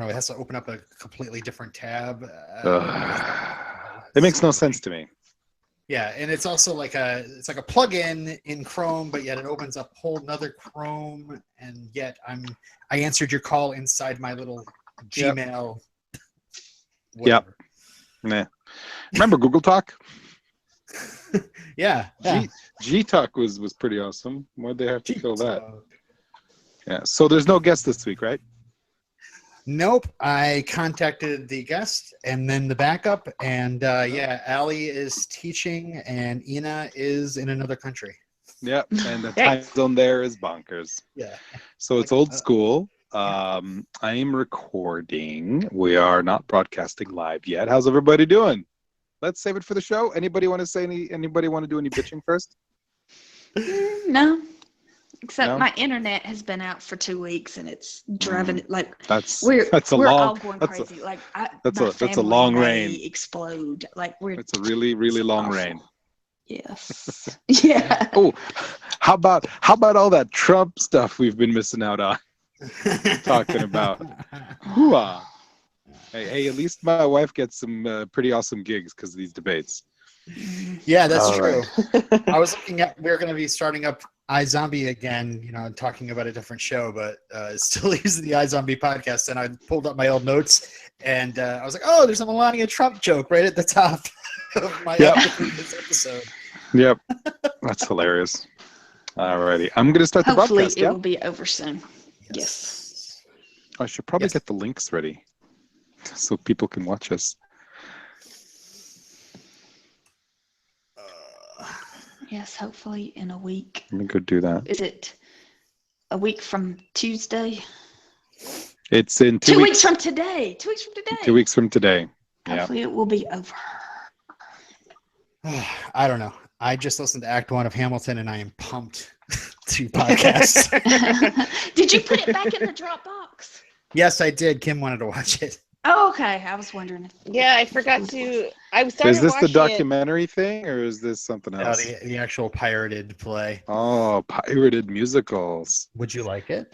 It has to open up a completely different tab. It makes no sense to me. Yeah, and it's also like a plugin in Chrome, but yet it opens up a whole nother Chrome, and yet I answered your call inside my little Gmail. Whatever. Nah. Remember Google Talk? Yeah. G Talk was pretty awesome. Why'd they have to kill that? G-Talk. Yeah. So there's no guest this week, right? Nope. I contacted the guest and then the backup, and Allie is teaching, and Ina is in another country. Yeah, and the time zone there is bonkers. Yeah. So it's old school. I'm recording. We are not broadcasting live yet. How's everybody doing? Let's save it for the show. Anybody want to say anybody want to do any bitching first? No. Except my internet has been out for 2 weeks, and it's driving we're all going crazy. That's a long rain. Explode. It's a really long awful. Rain. Yes. Yeah. Oh, how about all that Trump stuff we've been missing out on? Talking about. Hooah. Hey, at least my wife gets some pretty awesome gigs because of these debates. Yeah, that's true. Right. I was looking at, we're going to be starting up iZombie again, talking about a different show, but still using the iZombie podcast. And I pulled up my old notes, and I was like, oh, there's a Melania Trump joke right at the top of my this episode. Yep. That's hilarious. Alrighty. I'm going to start the broadcast. Hopefully it will be over soon. Yes. I should probably get the links ready so people can watch us. Yes, hopefully in a week. Let me go do that. Is it a week from Tuesday? It's in 2 weeks. 2 weeks from today. 2 weeks from today. 2 weeks from today. Hopefully it will be over. I don't know. I just listened to Act 1 of Hamilton, and I am pumped to podcast. Did you put it back in the Dropbox? Yes, I did. Kim wanted to watch it. Oh, okay. I was wondering. Yeah, I forgot to. Is this the documentary thing, or is this something else? No, the actual pirated play. Oh, pirated musicals. Would you like it?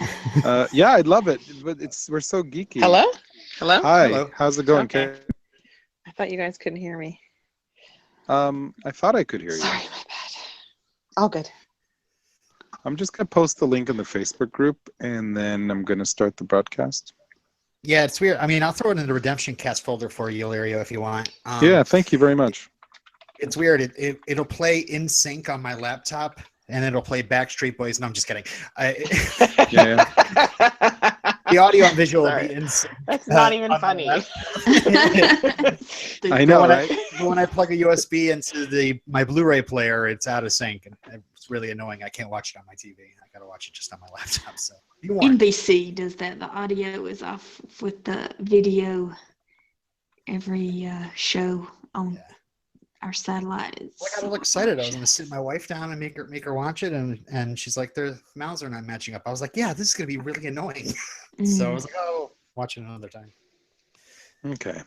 Yeah, I'd love it, but we're so geeky. Hello? Hi. Hello. How's it going, Okay. Kate? I thought you guys couldn't hear me. I thought I could hear you. Sorry, my bad. All good. I'm just gonna post the link in the Facebook group, and then I'm gonna start the broadcast. Yeah, it's weird. I mean, I'll throw it in the RedemptionCast folder for you, Ilario, if you want. Yeah, thank you very much. It's weird. It'll play in sync on my laptop, and it'll play Backstreet Boys. No, I'm just kidding. Yeah. The audio and visual will be in sync. That's not even funny. I know, right? When I plug a USB into my Blu-ray player, it's out of sync, and it's really annoying. I can't watch it on my TV. I got to watch it just on my laptop. So NBC does that. The audio is off with the video. Every show on our satellite is. I got all excited. I was going to sit my wife down and make her watch it, and she's like, their mouths are not matching up. I was like, yeah, this is going to be really annoying. So I was like, oh, watch it another time. Okay.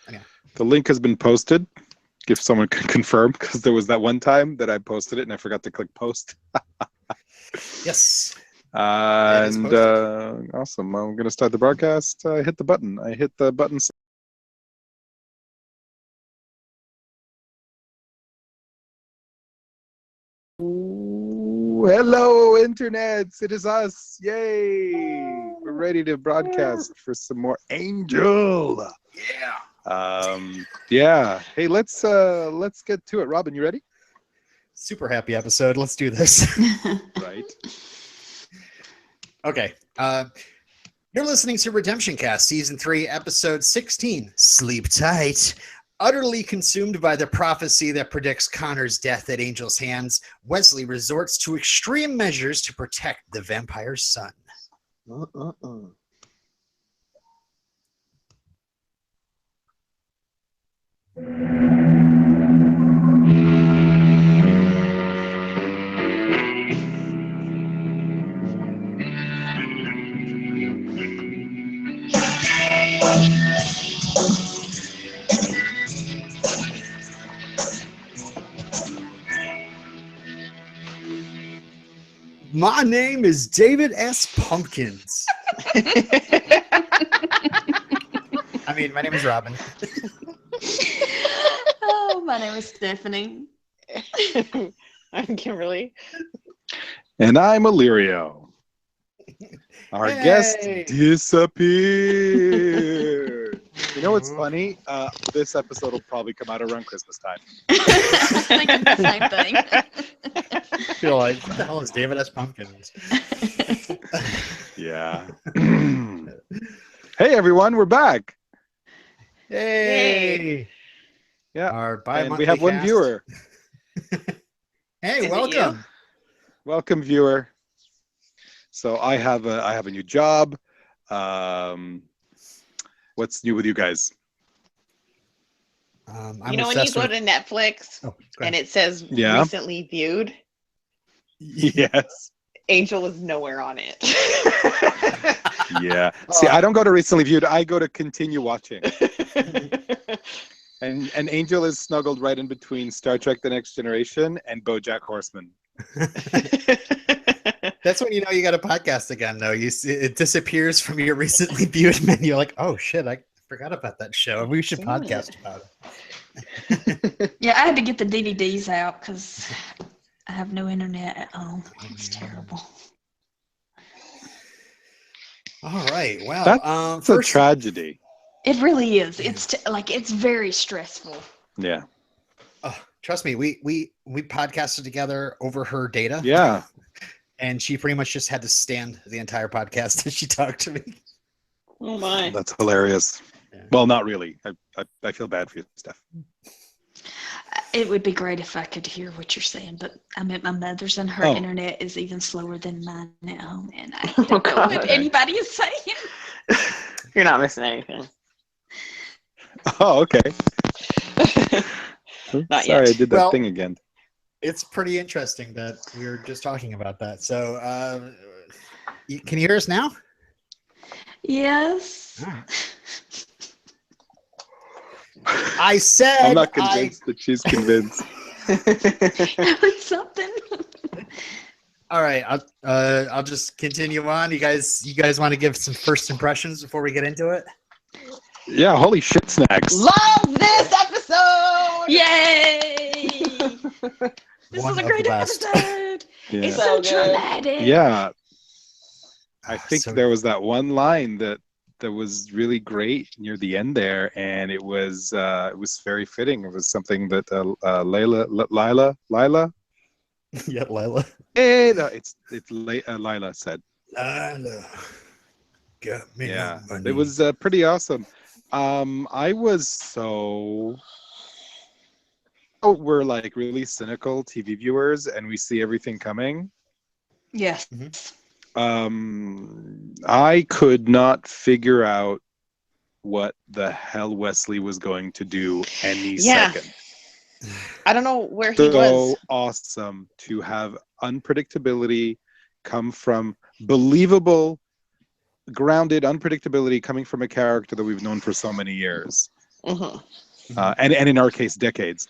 Yeah. The link has been posted. If someone can confirm, because there was that one time that I posted it and I forgot to click post. Yes. And awesome. I'm going to start the broadcast. I hit the button. Ooh, hello, internets. It is us. Yay. We're ready to broadcast for some more Angel. Yeah. Hey, let's get to it. Robin, you ready? Super happy episode. Let's do this. Right. Okay. You're listening to RedemptionCast, Season 3, Episode 16, Sleep Tight. Utterly consumed by the prophecy that predicts Connor's death at Angel's hands, Wesley resorts to extreme measures to protect the vampire's son. My name is David S. Pumpkins. I mean, my name is Robin. Oh, my name is Stephanie. I'm Kimberly. And I'm Illyrio. Our guest disappeared. You know what's funny? This episode will probably come out around Christmas time. I was thinking the same thing. I feel like, what the hell is David S. Pumpkins? Yeah. Hey, everyone, we're back. Hey. Yeah. And we have one viewer. Hey, Is welcome. Welcome, viewer. So I have a new job. What's new with you guys? You know when you go to Netflix and it says recently viewed? Yes. Angel is nowhere on it. Yeah. See, I don't go to recently viewed. I go to continue watching. And Angel is snuggled right in between Star Trek: The Next Generation and BoJack Horseman. That's when you know you got a podcast again, though. It disappears from your recently viewed menu. Like, oh shit, I forgot about that show. We should podcast about it. Yeah, I had to get the DVDs out because I have no internet at home. It's terrible. All right. Well, that's a tragedy. It really is. It's it's very stressful. Yeah. Trust me, we podcasted together over her data. Yeah. And she pretty much just had to stand the entire podcast as she talked to me. Oh my. That's hilarious. Yeah. Well, not really. I feel bad for you, Steph. It would be great if I could hear what you're saying, but I'm at my mother's and her internet is even slower than mine at home, and I don't know what anybody is saying. You're not missing anything. Oh, okay. Not Sorry, yet. I did that thing again. It's pretty interesting that we were just talking about that. So, can you hear us now? Yes. I said I'm not convinced that she's convinced. It's something. All right, I'll just continue on. You guys want to give some first impressions before we get into it? Yeah, holy shit snacks. Love this episode! Yay! This is a great episode. Yeah. It's so dramatic. Yeah. I think there was that one line that was really great near the end there, and it was very fitting. It was something that Lila. Yeah, Lila. No, it's Lila said. Lila, got me. Yeah, it was pretty awesome. I was so. We're like really cynical TV viewers, and we see everything coming. Yes. I could not figure out what the hell Wesley was going to do any second. I don't know where he was. So awesome to have unpredictability come from believable, grounded unpredictability coming from a character that we've known for so many years. Mm-hmm. And in our case, decades.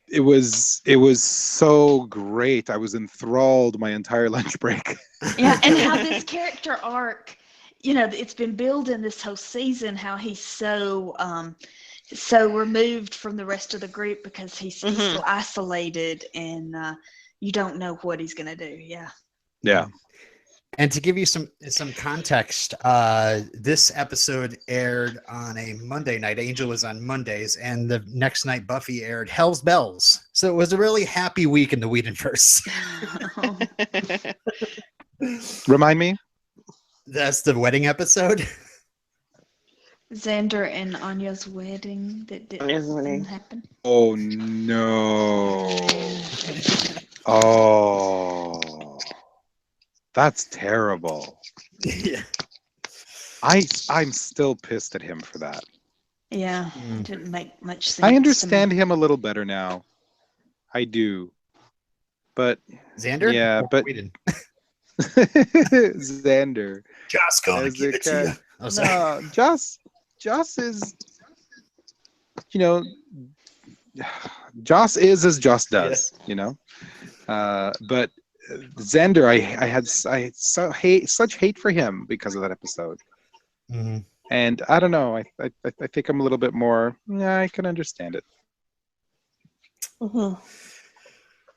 It was so great. I was enthralled my entire lunch break. Yeah, and how this character arc, it's been building this whole season, how he's so removed from the rest of the group because he's so isolated, and you don't know what he's gonna do. Yeah. And to give you some context, this episode aired on a Monday night. Angel was on Mondays, and the next night Buffy aired Hell's Bells. So it was a really happy week in the Whedonverse. Remind me? That's the wedding episode. Xander and Anya's wedding that didn't happen. Oh no! Oh. That's terrible. Yeah. I'm still pissed at him for that. Yeah, it didn't make much sense. I understand him a little better now. I do. But Xander? Yeah, but Xander. Joss gonna give it to you. No, Joss is, Joss is as Joss does, but Xander, I had such hate for him because of that episode. Mm-hmm. And I don't know. I think I'm a little bit more. Yeah, I can understand it. Mm-hmm.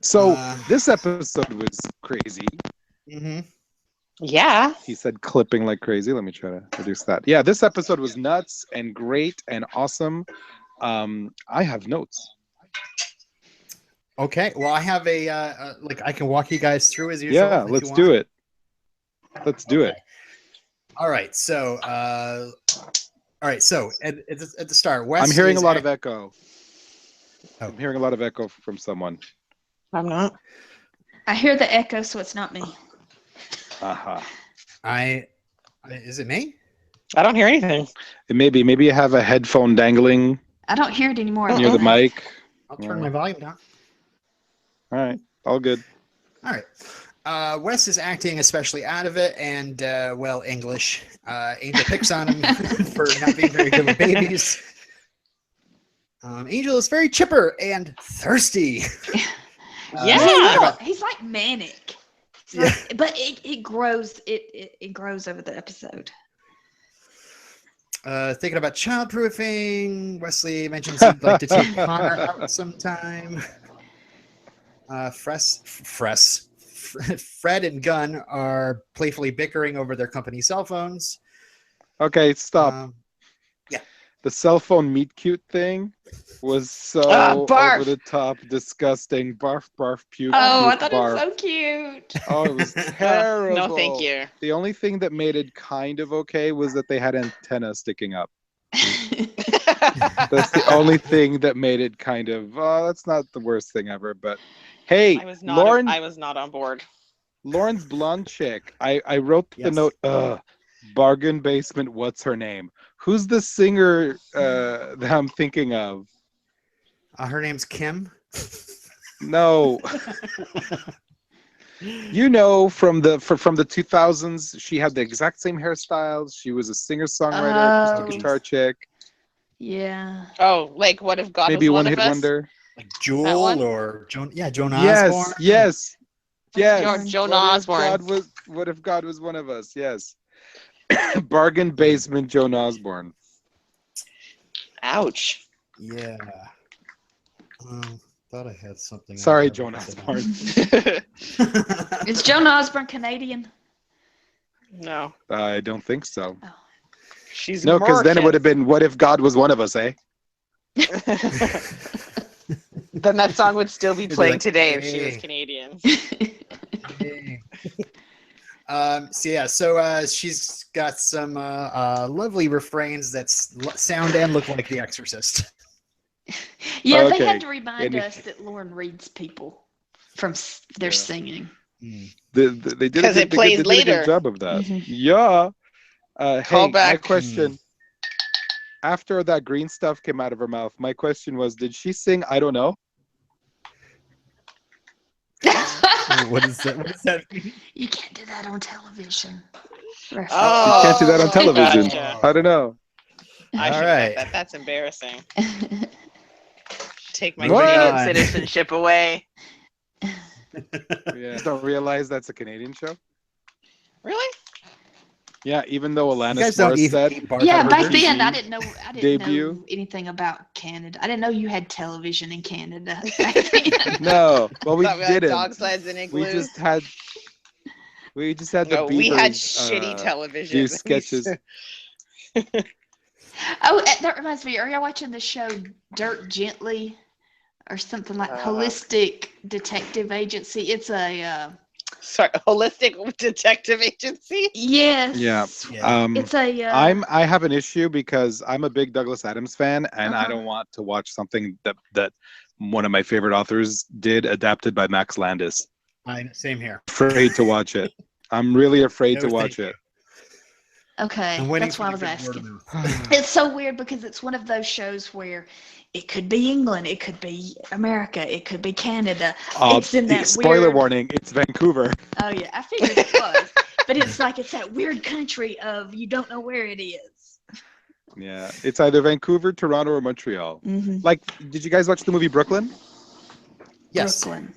So this episode was crazy. Mm-hmm. Yeah. He said clipping like crazy. Let me try to reduce that. Yeah, this episode was nuts and great and awesome. I have notes. Okay. Well, I have I can walk you guys through as usual. Yeah, let's do it. Let's do it. All right. So, at the start, Wes. I'm hearing a lot of echo. I'm hearing a lot of echo from someone. I'm not. I hear the echo, so it's not me. Uh-huh. Is it me? I don't hear anything. It may be. Maybe you have a headphone dangling I don't hear it anymore. near the mic. I'll turn my volume down. All right. All good. All right. Wes is acting especially out of it, and English. Angel picks on him for not being very good with babies. Angel is very chipper and thirsty. Yeah. He's like manic. Yeah. But it grows. It grows over the episode. Thinking about childproofing. Wesley mentions he'd like to take Connor out sometime. Fred and Gunn are playfully bickering over their company cell phones. Okay, stop. Yeah. The cell phone meet cute thing was so over the top, disgusting. Barf, barf, puke. Oh, puke, I thought barf. it was so cute. Oh, it was terrible. No, thank you. The only thing that made it kind of okay was that they had antenna sticking up. That's the only thing that made it kind of, that's not the worst thing ever, but hey, I was not on board. Lauren's blonde chick. I wrote the note, bargain basement, what's her name? Who's the singer that I'm thinking of? Her name's Kim. No. You know, from the 2000s, she had the exact same hairstyles. She was a singer-songwriter, acoustic guitar chick. Yeah. Oh, like what if God Maybe was one one hit of us? wonder. Like Jewel or Joan? Yeah, Joan Yes, Osborne. yes, yes. Joan Osborne. What if God was one of us? Yes. Bargain basement, Joan Osborne. Ouch. Yeah. Thought I had something. Sorry, Joan Osborne. Is Joan Osborne Canadian? No. I don't think so. Oh. She's No, because then it American. would have been, what if God was one of us, eh? Then that song would still be playing like, today if she hey. was Canadian. So she's got some lovely refrains that sound and look like The Exorcist. Yeah, Okay. they had to remind us that Lauren reads people from their singing. They did a it plays good later. job of that. Mhm. Yeah. Call Hey, back. my question. After that green stuff came out of her mouth, my question was, did she sing I Don't Know? What is that? What does that mean? You can't do that on television. You can't do that on television. Gotcha. I don't know. I All should right. have that's embarrassing. Take my What? Canadian citizenship away. Yeah. Don't realize that's a Canadian show? Really? Yeah, even though You Alanis guys don't eat Morissette. bar Yeah, back burgers? then I didn't know Debut. anything about Canada. I didn't know you had television in Canada back then. No, well, we Thought we had didn't. dog sleds and igloos. We just had the No, Beavers, we had shitty television. do sketches. Oh, that reminds me. Are y'all watching the show Dirt Gently or something like Holistic Detective Agency? It's a Sorry, holistic detective agency. yes. Yeah. It's a I have an issue because I'm a big Douglas Adams fan, and I don't want to watch something that one of my favorite authors did, adapted by Max Landis. Same here. Afraid to watch it. I'm really afraid to No, watch thank it. okay. I'm waiting That's for why I the was good word asking. of mouth. It's so weird because it's one of those shows where it could be England, it could be America, it could be Canada. It's in that spoiler weird... warning, it's Vancouver. Oh yeah, I figured it was. But it's like it's that weird country of you don't know where it is. Yeah, it's either Vancouver, Toronto, or Montreal. Mm-hmm. Like, did you guys watch the movie Brooklyn? Yes. Brooklyn.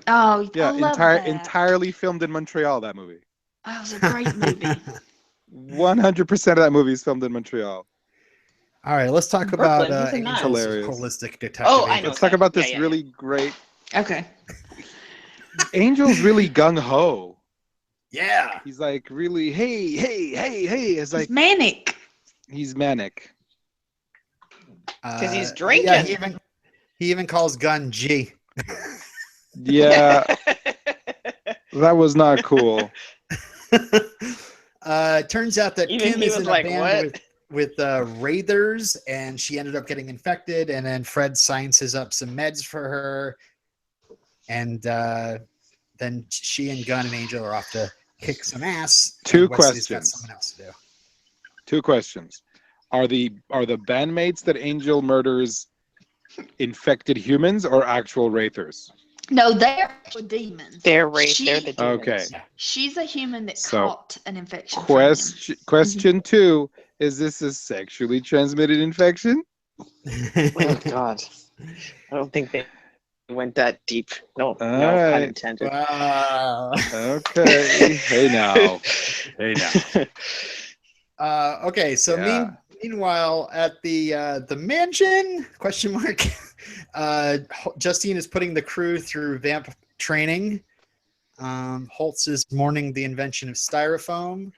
Oh, Yeah, I love that. entirely filmed in Montreal. That movie. Oh, it was a great movie. 100% of that movie is filmed in Montreal. All right, let's talk Brooklyn, about who's in that? Angel's Hilarious. holistic detective. Oh, I know. Let's talk about this Yeah. really great. Okay. Angel's really gung ho. Yeah. He's like really, hey. It's like He's manic. he's manic. Because he's drinking. Yeah, he even calls Gunn G. Yeah, that was not cool. Turns out that Even Kim he is was in like, a band what? with Raiders, and she ended up getting infected, and then Fred sciences up some meds for her, and then she and Gunn and Angel are off to kick some ass. Two and Wesley's got questions. something else to do. Two questions. Are the bandmates that Angel murders infected humans or actual wraithers? No, they're demons. They're the demons. Okay. She's a human that So, caught an infection. from him. Question 2, is this a sexually transmitted infection? Oh God, I don't think they went that deep. No, no right. pun intended. Wow. Okay. Hey now. Okay, so Yeah. meanwhile, at the mansion, question mark, Justine is putting the crew through vamp training. Holtz is mourning the invention of styrofoam.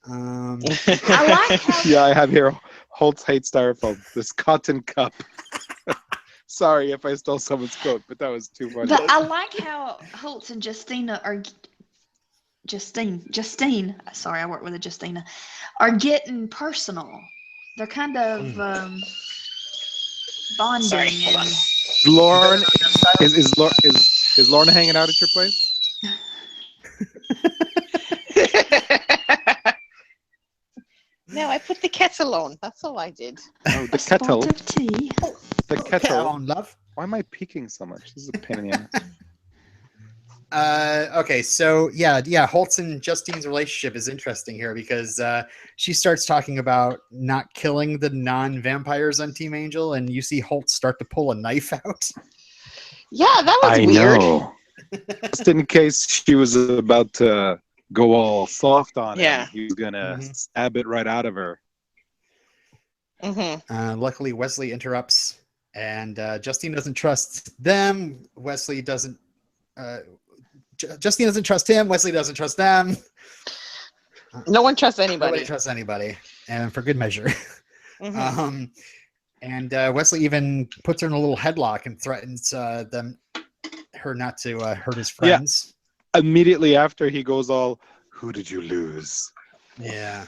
I like how Yeah, I have here Holtz hates styrofoam. This cotton cup. Sorry if I stole someone's quote, but that was too funny. But I like how Holtz and Justina are Justine. Sorry, I work with a Justina. Are getting personal. They're kind of bonding. Sorry, hold on. Lauren is Lauren hanging out at your place? No, I put the kettle on. That's all I did. Oh, the A spot kettle. of tea. The kettle. on, love. Why am I peeking so much? This is a pain in the ass. Okay, so yeah, Holtz and Justine's relationship is interesting here because she starts talking about not killing the non-vampires on Team Angel, and you see Holtz start to pull a knife out. Yeah, that was weird. Know. Just in case she was about to go all soft on him, he was gonna stab it right out of her. Luckily, Wesley interrupts, and Justine doesn't trust them. Wesley doesn't. Justine doesn't trust him. Wesley doesn't trust them. No one trusts anybody. Nobody trusts anybody, and for good measure. And Wesley even puts her in a little headlock and threatens her not to hurt his friends. Yeah. Immediately after, he goes all, "Who did you lose? Yeah.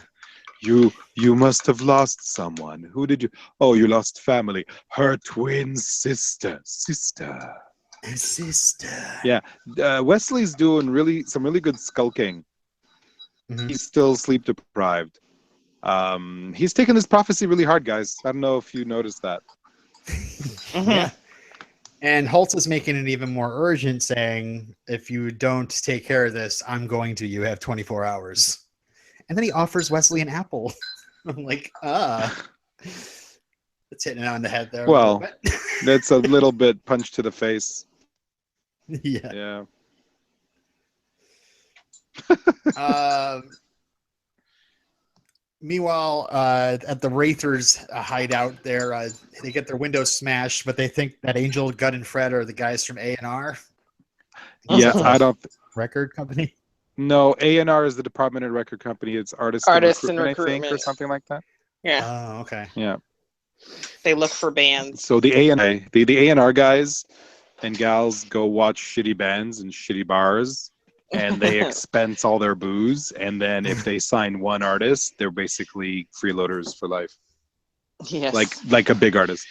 You must have lost someone. Who did you? Oh, you lost family. Her twin sister. Yeah. Wesley's doing some really good skulking. He's still sleep deprived. He's taking this prophecy really hard, guys. I don't know if you noticed that. Yeah. And Holtz is making it even more urgent, saying, if you don't take care of this, I'm going to. You have 24 hours. And then he offers Wesley an apple. I'm like, It's hitting it on the head there. Well, that's a little bit punch to the face. Yeah. Meanwhile, at the Wraithers hideout there, they get their windows smashed, but they think that Angel, Gunn, and Fred are the guys from A&R. Yeah, I don't. Record company? No, A&R is the Department of Record Company. It's Artists and Recruitment, I think, or something like that. Yeah. Oh, okay. Yeah. They look for bands. So the A&R guys and gals go watch shitty bands and shitty bars, and they expense all their booze. And then if they sign one artist, they're basically freeloaders for life. Yes. Like a big artist.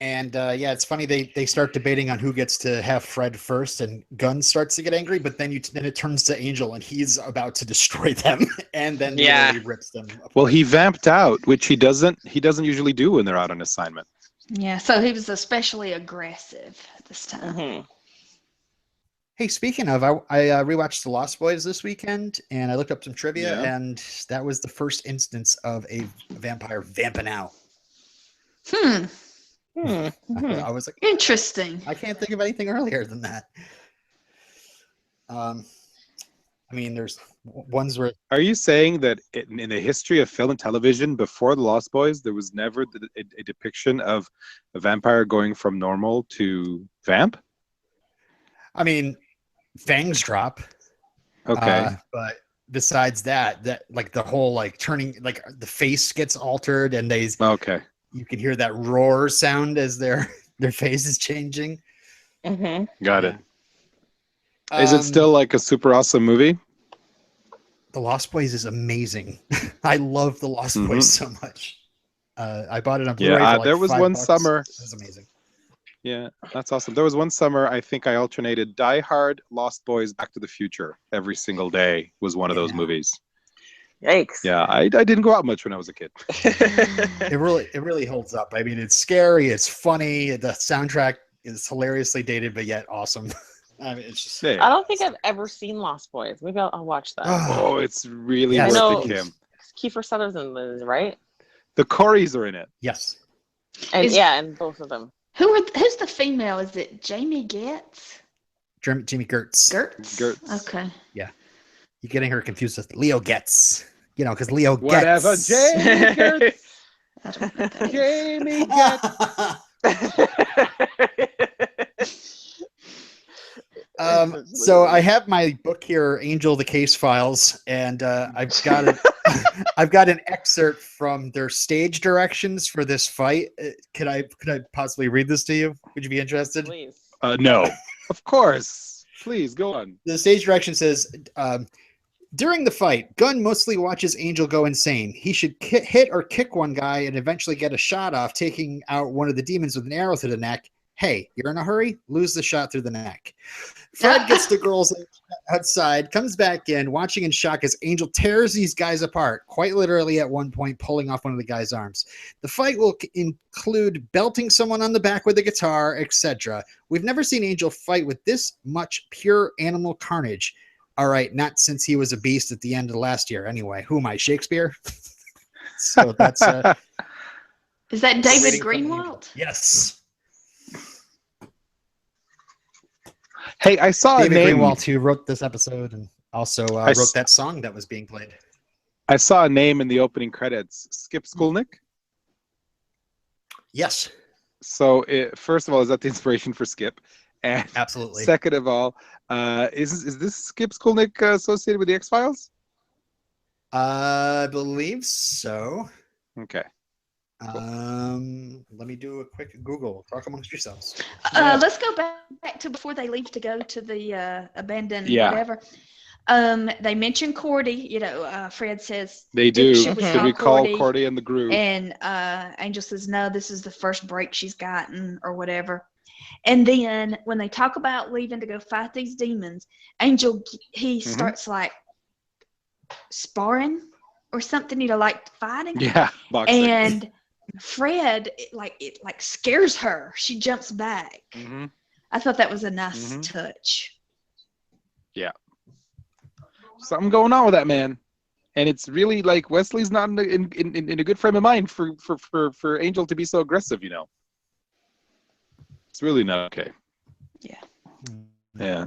And it's funny, they start debating on who gets to have Fred first, and Gunn starts to get angry, but then it turns to Angel, and he's about to destroy them, and then literally rips them apart. Well, he vamped out, which he doesn't usually do when they're out on assignment. Yeah, so he was especially aggressive this time. Hey, speaking of, I rewatched The Lost Boys this weekend, and I looked up some trivia, and that was the first instance of a vampire vamping out. I was like, Interesting. I can't think of anything earlier than that. I mean, there's ones where. Are you saying that in the history of film and television before The Lost Boys, there was never a depiction of a vampire going from normal to vamp? I mean, fangs drop. Okay. But besides that like the whole like turning, like the face gets altered, and Okay. you can hear that roar sound as their face is changing. Got it. Is it still like a super awesome movie? The Lost Boys is amazing. I love The Lost Boys so much. I bought it on Blu-ray. Yeah, for like there was $5. one summer. It was amazing. Yeah, that's awesome. There was one summer, I think I alternated Die Hard, Lost Boys, Back to the Future. Every single day was one of those movies. Yikes. Yeah, I didn't go out much when I was a kid. It really holds up. I mean, it's scary, it's funny, the soundtrack is hilariously dated but yet awesome. I mean, it's just. Yeah. I don't think I've ever seen Lost Boys. Maybe I'll watch that. Oh, it's really Yes, worth it, Kim. Kiefer Sutherland is right. The Coreys are in it. Yes. And and both of them. Who's the female? Is it Jamie Getz? Jimmy Gertz. Gertz. Okay. Yeah. You're getting her confused with Leo Getz. You know, because Leo Whatever, Getz. Jamie Gertz. I don't know what that is. Jamie Getz. So I have my book here, Angel the Case Files, and I've got I've got an excerpt from their stage directions for this fight. Could I possibly read this to you? Would you be interested? Please. No, of course. Please go on. The stage direction says, during the fight, Gunn mostly watches Angel go insane. He should hit or kick one guy and eventually get a shot off, taking out one of the demons with an arrow to the neck. Hey, you're in a hurry? Lose the shot through the neck. Fred gets the girls outside, comes back in, watching in shock as Angel tears these guys apart, quite literally at one point pulling off one of the guy's arms. The fight will include belting someone on the back with a guitar, etc. We've never seen Angel fight with this much pure animal carnage. All right, not since he was a beast at the end of last year. Anyway, who am I, Shakespeare? So that's... Is that David Greenwald? Yes. Hey, I saw David a name. Greenwald, who wrote this episode and also wrote that song that was being played. I saw a name in the opening credits. Skip Skulnick. Yes. So, first of all, is that the inspiration for Skip? And absolutely. Second of all, is this Skip Skulnick associated with the X-Files? I believe so. Okay. Let me do a quick Google. Talk amongst yourselves. Let's go back to before they leave to go to the abandoned whatever. They mention Cordy. You know, Fred says they do. Should we call Cordy and the Groove? And Angel says no. This is the first break she's gotten, or whatever. And then when they talk about leaving to go fight these demons, Angel he starts like sparring or something. You know, like fighting. Yeah, boxing. And Fred, it scares her. She jumps back. Mm-hmm. I thought that was a nice touch. Yeah. Something going on with that man. And it's really like Wesley's not in a good frame of mind for Angel to be so aggressive, you know. It's really not okay. Yeah. Yeah.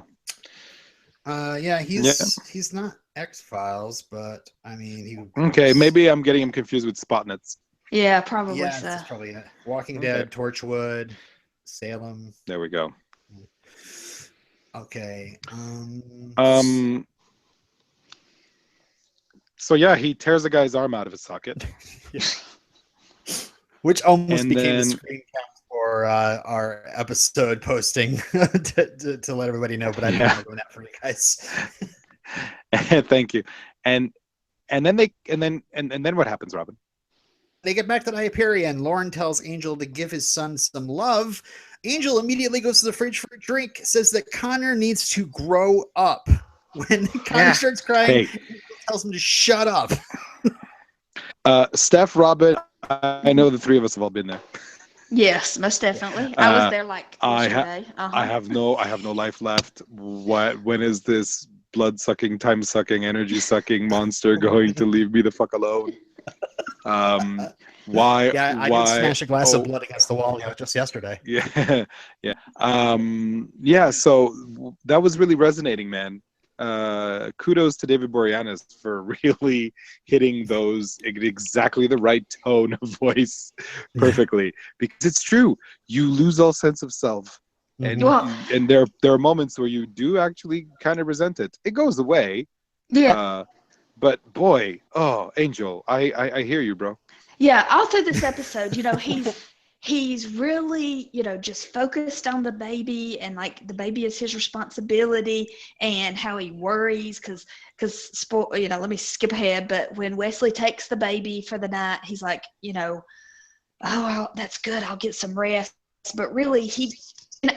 He's not X-Files, but I mean Okay, maybe I'm getting him confused with Spotnitz. Yeah, probably so. That's probably it. Walking Dead, Torchwood, Salem. There we go. Okay. So yeah, he tears a guy's arm out of his socket. Which almost became the screen cap for our episode posting to let everybody know, but I didn't want to ruin that for you guys. Thank you. And then what happens, Robin? They get back to the Hyperion. Lauren tells Angel to give his son some love. Angel immediately goes to the fridge for a drink, says that Connor needs to grow up. When Connor starts crying, Angel tells him to shut up. Steph, Robin, I know the three of us have all been there. Yes, most definitely. I was there yesterday. I have no life left. When is this blood-sucking, time-sucking, energy-sucking monster going to leave me the fuck alone? Why? Yeah, I did smash a glass of blood against the wall just yesterday. Yeah, yeah, yeah. So that was really resonating, man. Kudos to David Boreanaz for really hitting those at exactly the right tone of voice perfectly, because it's true. You lose all sense of self, and there are moments where you do actually kind of resent it. It goes away. Yeah. But boy, Angel, I hear you, bro. Yeah, all through this episode, he's really, just focused on the baby, and like the baby is his responsibility, and how he worries because let me skip ahead, but when Wesley takes the baby for the night, he's like, oh, that's good, I'll get some rest. But really,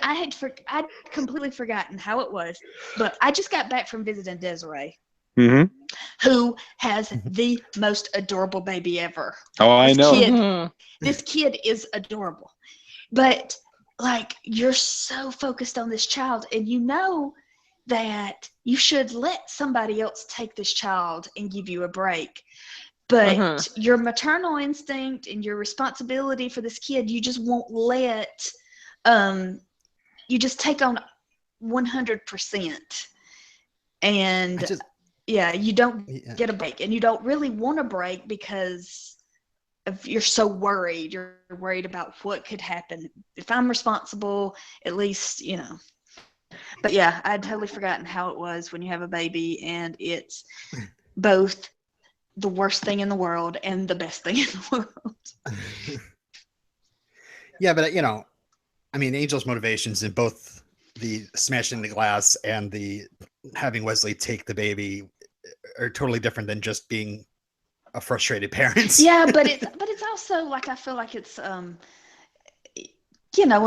I'd completely forgotten how it was, but I just got back from visiting Desiree. Mm-hmm. Who has the most adorable baby ever. Oh, I know. This kid is adorable. But, like, you're so focused on this child, and you know that you should let somebody else take this child and give you a break. But your maternal instinct and your responsibility for this kid, you just won't let, you just take on 100%. And you don't get a break, and you don't really want a break because you're so worried. You're worried about what could happen if I'm responsible, at least, But yeah, I'd totally forgotten how it was when you have a baby, and it's both the worst thing in the world and the best thing in the world. Yeah, but Angel's motivations in both the smashing the glass and the having Wesley take the baby are totally different than just being a frustrated parent. Yeah, but it's also like, I feel like it's a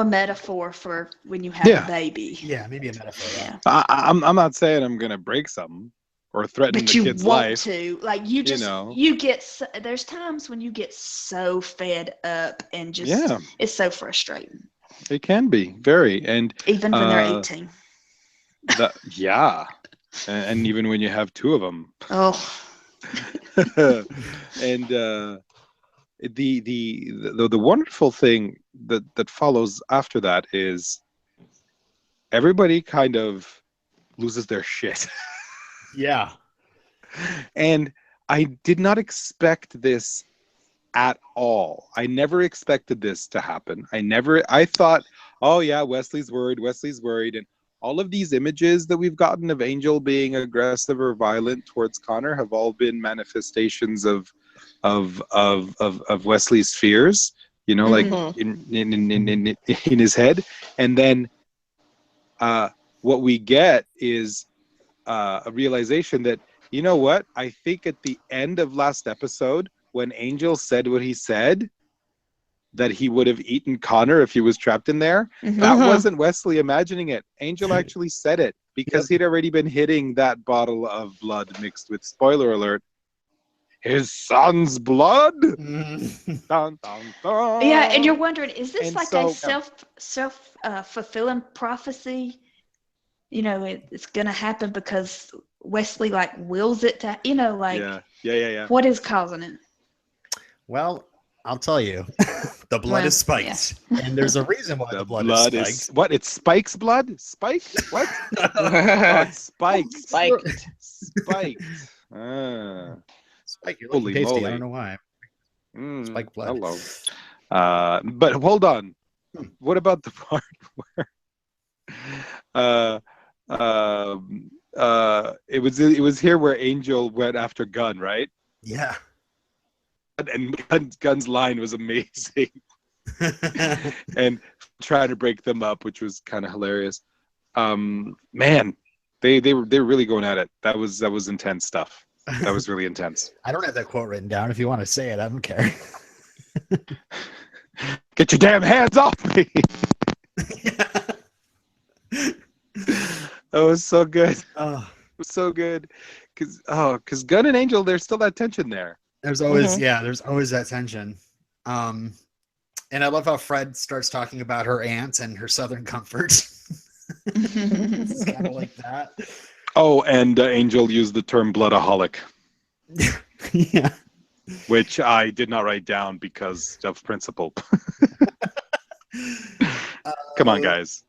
metaphor for when you have a baby. Yeah, maybe a metaphor. Yeah. I'm not saying I'm gonna break something or threaten the kid's life. But you want to, like, you get. There's times when you get so fed up and just it's so frustrating. It can be very, and even when they're 18. And even when you have two of them. Oh. And the wonderful thing that follows after that is everybody kind of loses their shit. Yeah. And I did not expect this at all. I never expected this to happen. I thought, oh yeah, Wesley's worried, and all of these images that we've gotten of Angel being aggressive or violent towards Connor have all been manifestations of Wesley's fears, like in his head. And then what we get is a realization that, you know what? I think at the end of last episode, when Angel said what he said, that he would have eaten Connor if he was trapped in there, that wasn't Wesley imagining it. Angel actually said it because he'd already been hitting that bottle of blood mixed with, spoiler alert, his son's blood. Dun, dun, dun. Yeah, and you're wondering, is this a self-fulfilling prophecy? It's gonna happen because Wesley wills it to, yeah. What is causing it? Well, I'll tell you, the blood is spiked, and there's a reason why the blood is spiked. What? It's Spike's blood? Spike? What? It's spiked. Spiked. Spiked. Spike, you're looking tasty. I don't know why. Spike blood. Hello. But hold on. What about the part where it was here where Angel went after Gunn, right? Yeah. And Gunn's line was amazing. And trying to break them up, which was kind of hilarious. Man, they were really going at it. That was intense stuff. That was really intense. I don't have that quote written down. If you want to say it, I don't care. Get your damn hands off me! That was so good. It was so good. Because Gunn and Angel, there's still that tension there. There's always there's always that tension. And I love how Fred starts talking about her aunt and her Southern comfort. It's kind of like that. Oh, and Angel used the term bloodaholic. Yeah. which I did not write down because of principle. Come on, guys.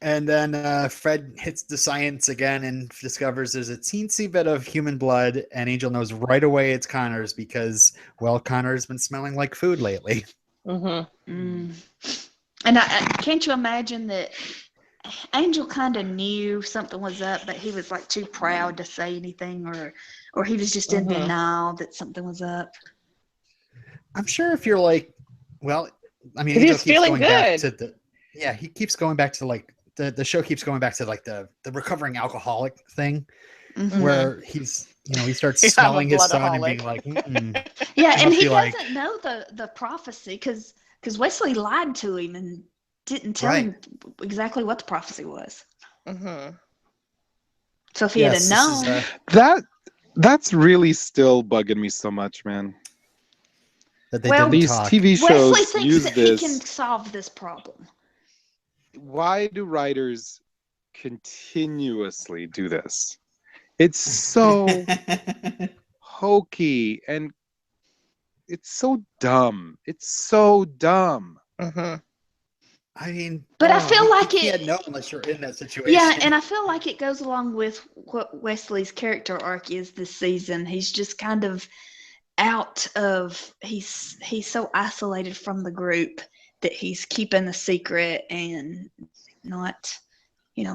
And then Fred hits the science again and discovers there's a teensy bit of human blood, and Angel knows right away it's Connor's because, well, Connor's been smelling like food lately. And can't you imagine that Angel kind of knew something was up, but he was like too proud to say anything, or he was just in denial that something was up. I'm sure if you're like, well, I mean, He Angel was keeps feeling going back good. to he keeps going back to like the show keeps going back to like the recovering alcoholic thing, where he's, he starts I'm a smelling his son and bloodaholic. being like, Yeah, and must he be like- doesn't know the prophecy because Wesley lied to him and didn't tell Right. him exactly what the prophecy was. Mhm. So if he Yes, had this known, is, That's really still bugging me so much, man. that they Well, didn't These talk. TV Wesley shows thinks use that this. he can solve this problem. Why do writers continuously do this? It's so hokey and it's so dumb. It's so dumb. Mhm. I mean, But I feel like you it- can't know unless you're in that situation. Yeah, and I feel like it goes along with what Wesley's character arc is this season. He's just kind of out of he's so isolated from the group that he's keeping the secret and not,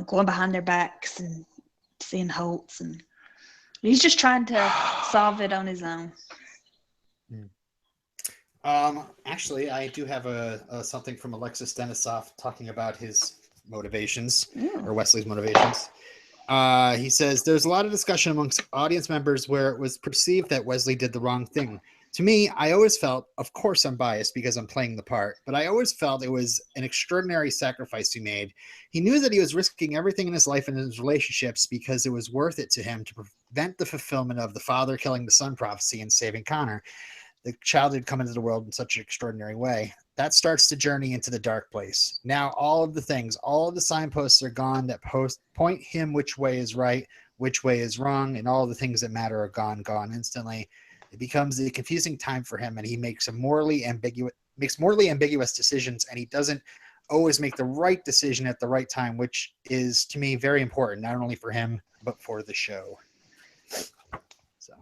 going behind their backs and seeing Holtz, and he's just trying to solve it on his own. Actually, I do have a something from Alexis Denisoff talking about his motivations, or Wesley's motivations. He says there's a lot of discussion amongst audience members where it was perceived that Wesley did the wrong thing. To me, I always felt, of course I'm biased because I'm playing the part, but I always felt it was an extraordinary sacrifice he made. He knew that he was risking everything in his life and in his relationships because it was worth it to him to prevent the fulfillment of the father killing the son prophecy and saving Connor. The child had come into the world in such an extraordinary way. That starts the journey into the dark place. Now all of the things, all of the signposts are gone that point him which way is right, which way is wrong, and all the things that matter are gone instantly. It becomes a confusing time for him, and he makes morally ambiguous decisions, and he doesn't always make the right decision at the right time, which is, to me, very important, not only for him, but for the show. So.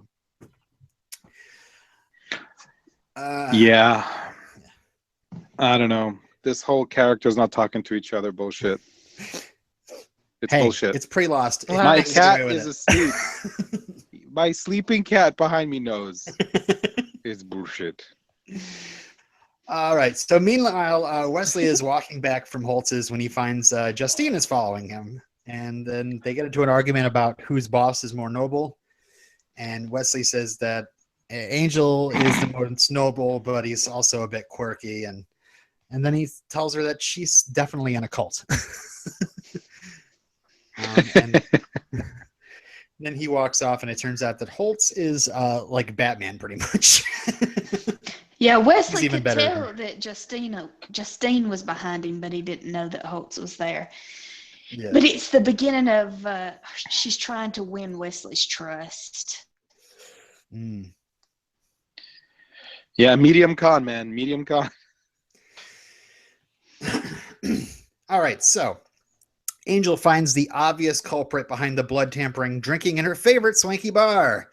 Yeah. I don't know. This whole character's not talking to each other bullshit. It's bullshit. It's pre-Lost. My cat is asleep. My sleeping cat behind me knows. It's bullshit. All right. So meanwhile, Wesley is walking back from Holtz's when he finds Justine is following him. And then they get into an argument about whose boss is more noble. And Wesley says that Angel is the most noble, but he's also a bit quirky. And then he tells her that she's definitely in a cult. And then he walks off, and it turns out that Holtz is like Batman, pretty much. Yeah, Wesley even could better tell that Justine was behind him, but he didn't know that Holtz was there. Yeah. But it's the beginning of she's trying to win Wesley's trust. Yeah, medium con, man. Medium con. All right, so Angel finds the obvious culprit behind the blood tampering drinking in her favorite swanky bar.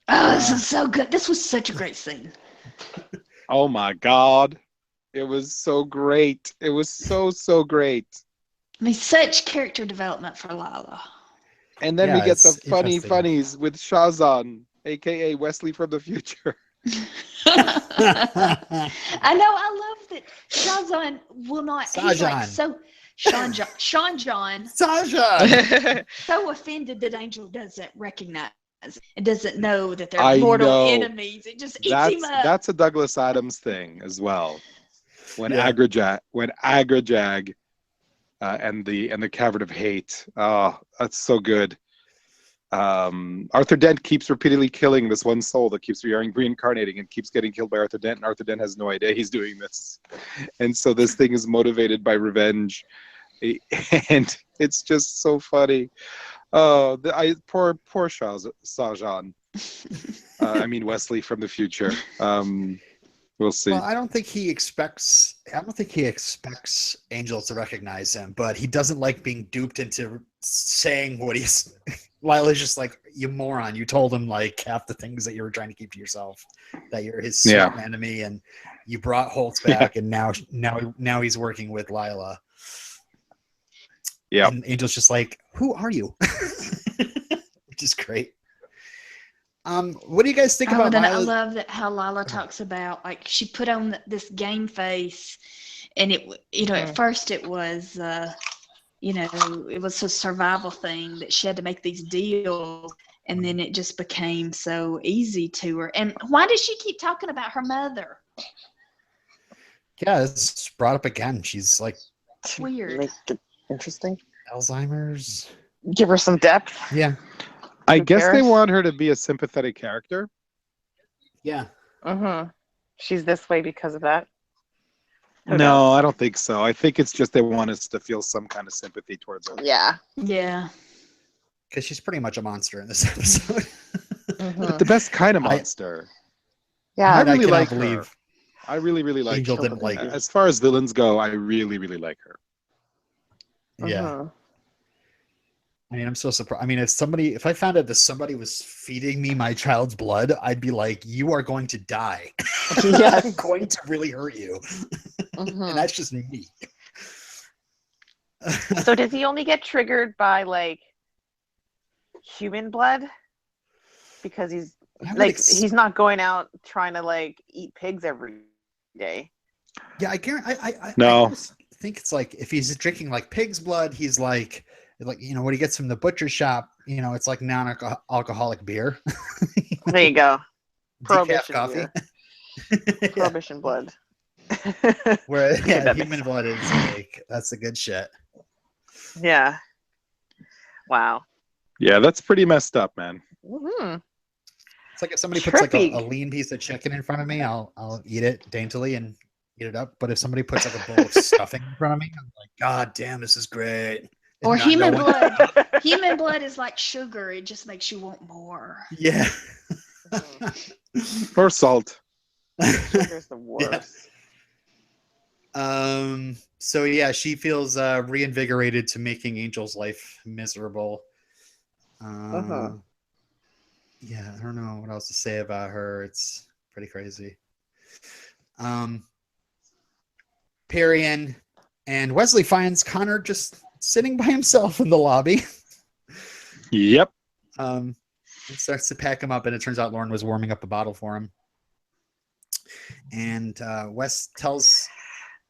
Oh, this is so good. This was such a great scene. Oh my God. It was so great. It was so great. I mean, such character development for Lila. And then we get the it's interesting. funnies with Shazan, aka Wesley from the future. I know. I love that Shazan will not. He's like so. Sean John. Sasha! So offended that Angel doesn't recognize and doesn't know that they're mortal enemies. It just eats him up. That's a Douglas Adams thing as well. When Yeah. Agrajag and the Cavern of Hate. Oh, that's so good. Arthur Dent keeps repeatedly killing this one soul that keeps reincarnating and keeps getting killed by Arthur Dent, and Arthur Dent has no idea he's doing this. And so this thing is motivated by revenge. And it's just so funny. Poor Sajan. I mean Wesley from the future. We'll see. Well, I don't think he expects Angel to recognize him, but he doesn't like being duped into saying what he's. Lila's just like, you moron! You told him like half the things that you were trying to keep to yourself. That you're his certain enemy, and you brought Holtz back, and now he's working with Lila. Yeah. And Angel's just like, who are you? Which is great. What do you guys think about And Lila? I love that how Lila talks about, like, she put on this game face, and it, at first it was, it was a survival thing that she had to make these deals, and then it just became so easy to her. And why does she keep talking about her mother? Yeah, it's brought up again. She's like Weird. Make it interesting. Alzheimer's. Give her some depth. Yeah. I guess they cares? want her to be a sympathetic character. Yeah. She's this way because of that. Who No, knows? I don't think so. I think it's just they want us to feel some kind of sympathy towards her. Yeah. Yeah. Because she's pretty much a monster in this episode. But the best kind of monster. Yeah. I And really cannot like believe her. I really, really like Angel her. didn't like her. As far as villains go, I really, really like her. Yeah. I mean, I'm so surprised. I mean, if I found out that somebody was feeding me my child's blood, I'd be like, you are going to die. Yes. I'm going to really hurt you. And that's just me. So does he only get triggered by like human blood? Because he's he's not going out trying to like eat pigs every day. Yeah, I guarantee. No. I think it's like if he's drinking like pig's blood, he's like when he gets from the butcher shop, it's like non-alcoholic beer. There you go. Decaf Prohibition coffee. Prohibition blood. Where that human makes blood is like that's the good shit. Yeah. Wow. Yeah, that's pretty messed up, man. It's like if somebody puts like Trippy. a lean piece of chicken in front of me, I'll eat it daintily and eat it up. But if somebody puts like a bowl of stuffing in front of me, I'm like, God damn, this is great. Or Not human knowing- blood. Human blood is like sugar. It just makes you want more. Yeah. Or salt. Sugar's the worst. So yeah, she feels reinvigorated to making Angel's life miserable. Yeah, I don't know what else to say about her. It's pretty crazy. Perian and Wesley finds Connor just sitting by himself in the lobby. Yep. And starts to pack him up, and it turns out Lauren was warming up a bottle for him. And Wes tells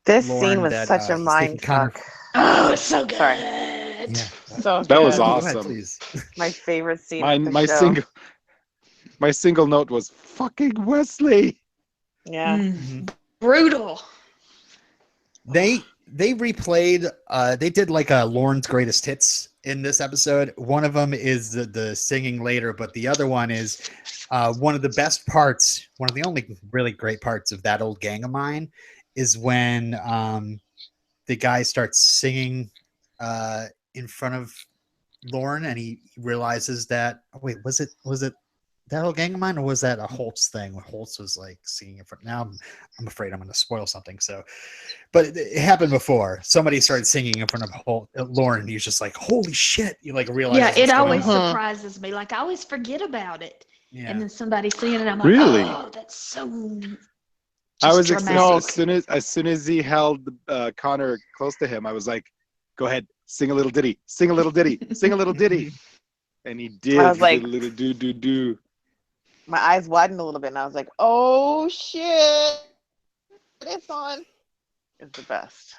This Lauren scene was that, such a he's mind taking Connor- fuck. Oh, it's so good. Sorry. Yeah. So That was good. awesome. Go ahead, please. My favorite scene of the My show. single note was fucking Wesley. Yeah. Brutal. They replayed. They did like a Lauren's greatest hits in this episode. One of them is the singing later, but the other one is one of the best parts. One of the only really great parts of That Old Gang of Mine is when the guy starts singing in front of Lauren, and he realizes that. Oh, wait, was it That Old Gang of Mine, or was that a Holtz thing when Holtz was like singing in front? Now I'm afraid I'm going to spoil something. So, but it happened before. Somebody started singing in front of Lauren, and he was just like, "Holy shit!" You like realize. Yeah, it always on. surprises me. Like I always forget about it, Yeah. and then somebody seeing it, I'm like, Really? "Oh, that's so." I was dramatic. as soon as he held Connor close to him, I was like, "Go ahead, sing a little ditty, sing a little ditty, sing a little ditty," and he did. I was He like- did a little do. My eyes widened a little bit, and I was like, "Oh shit, it's on!" It's the best.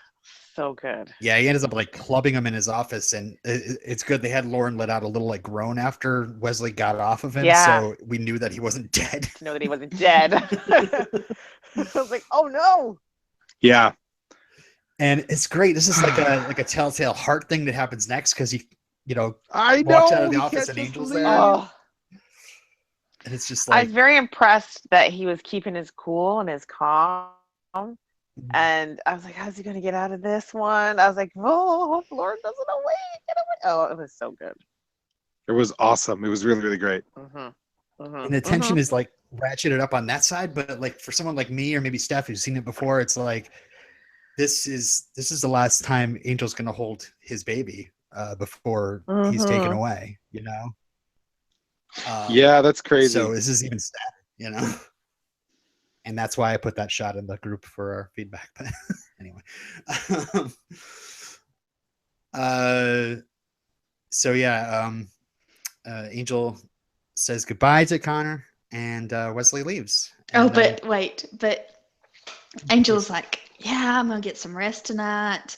So good. Yeah, he ends up like clubbing him in his office, and it's good. They had Lauren let out a little like groan after Wesley got off of him, Yeah. so we knew that he wasn't dead. To know that he wasn't dead. I was like, "Oh no!" Yeah, And it's great. This is like a telltale heart thing that happens next because he, I know. walks out of the he office can't and just Angel's leave. there. Oh, and it's just I like was very impressed that he was keeping his cool and his calm. And I was like, "How's he gonna get out of this one?" I was like, "Oh, hope Lauren doesn't awake. Get away!" Oh, it was so good. It was awesome. It was really, really great. and the tension is like ratcheted up on that side. But like for someone like me or maybe Steph who's seen it before, it's like this is the last time Angel's gonna hold his baby before he's taken away. You know. Yeah, that's crazy. So this is even sadder, you know. And that's why I put that shot in the group for our feedback. But anyway. So yeah, Angel says goodbye to Connor, and Wesley leaves. And, but Angel's like, yeah, I'm gonna get some rest tonight.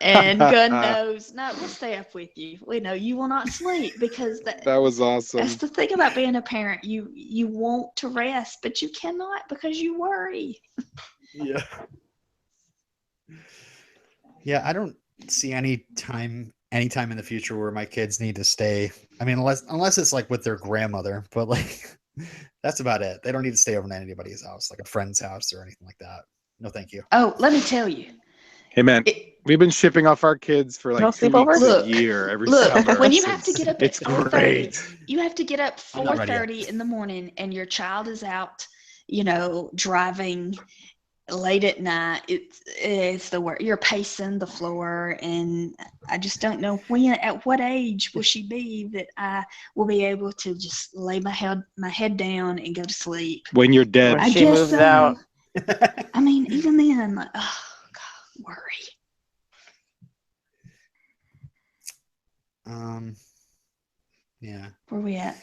And God knows, no, we'll stay up with you. We know you will not sleep because that was awesome. That's the thing about being a parent. You want to rest, but you cannot because you worry. Yeah. Yeah, I don't see any time in the future where my kids need to stay. I mean, unless it's like with their grandmother, but like that's about it. They don't need to stay overnight at anybody's house, like a friend's house or anything like that. No, thank you. Oh, let me tell you. Hey man, we've been shipping off our kids for like No 2 weeks sleepovers? a year every summer. When you have to get up at It's 4:30, great. you have to get up I'm not ready yet. 4:30 in the morning, and your child is out, driving late at night. It's the work. You're pacing the floor, and I just don't know at what age will she be that I will be able to just lay my head down and go to sleep. When you're dead. When she moves out. I mean, even then, I'm like, oh God, worry. Yeah. Where we at?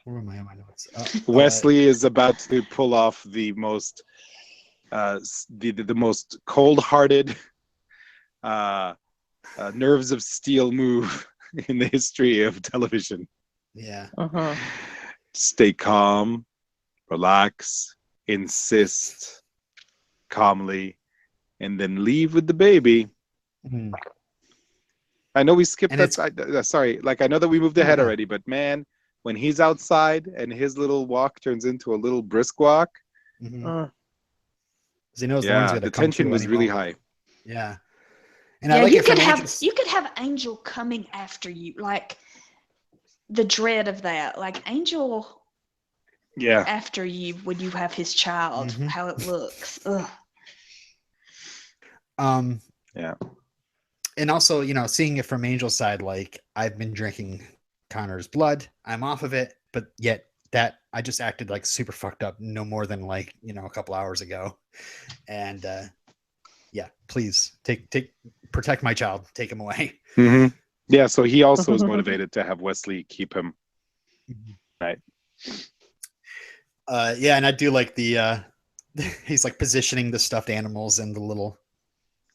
Where am I on my notes? Wesley is about to pull off the most the most cold-hearted nerves of steel move in the history of television. Yeah. Stay calm, relax, insist calmly, and then leave with the baby. Mm-hmm. I know we skipped And that. Sorry, like I know that we moved ahead already, but man, when he's outside and his little walk turns into a little brisk walk, because he knows Lauren's gonna the come tension was really high. Yeah, and I like you it could from you could have Angel coming after you, like the dread of that, like Angel. Yeah. After you, when you have his child, how it looks. Ugh. Yeah. And also, seeing it from Angel's side, like I've been drinking Connor's blood. I'm off of it, but yet that I just acted like super fucked up no more than like, a couple hours ago. And yeah, please protect my child. Take him away. Mm-hmm. Yeah. So he also is motivated to have Wesley keep him. Right. Yeah. And I do like the, he's like positioning the stuffed animals in the little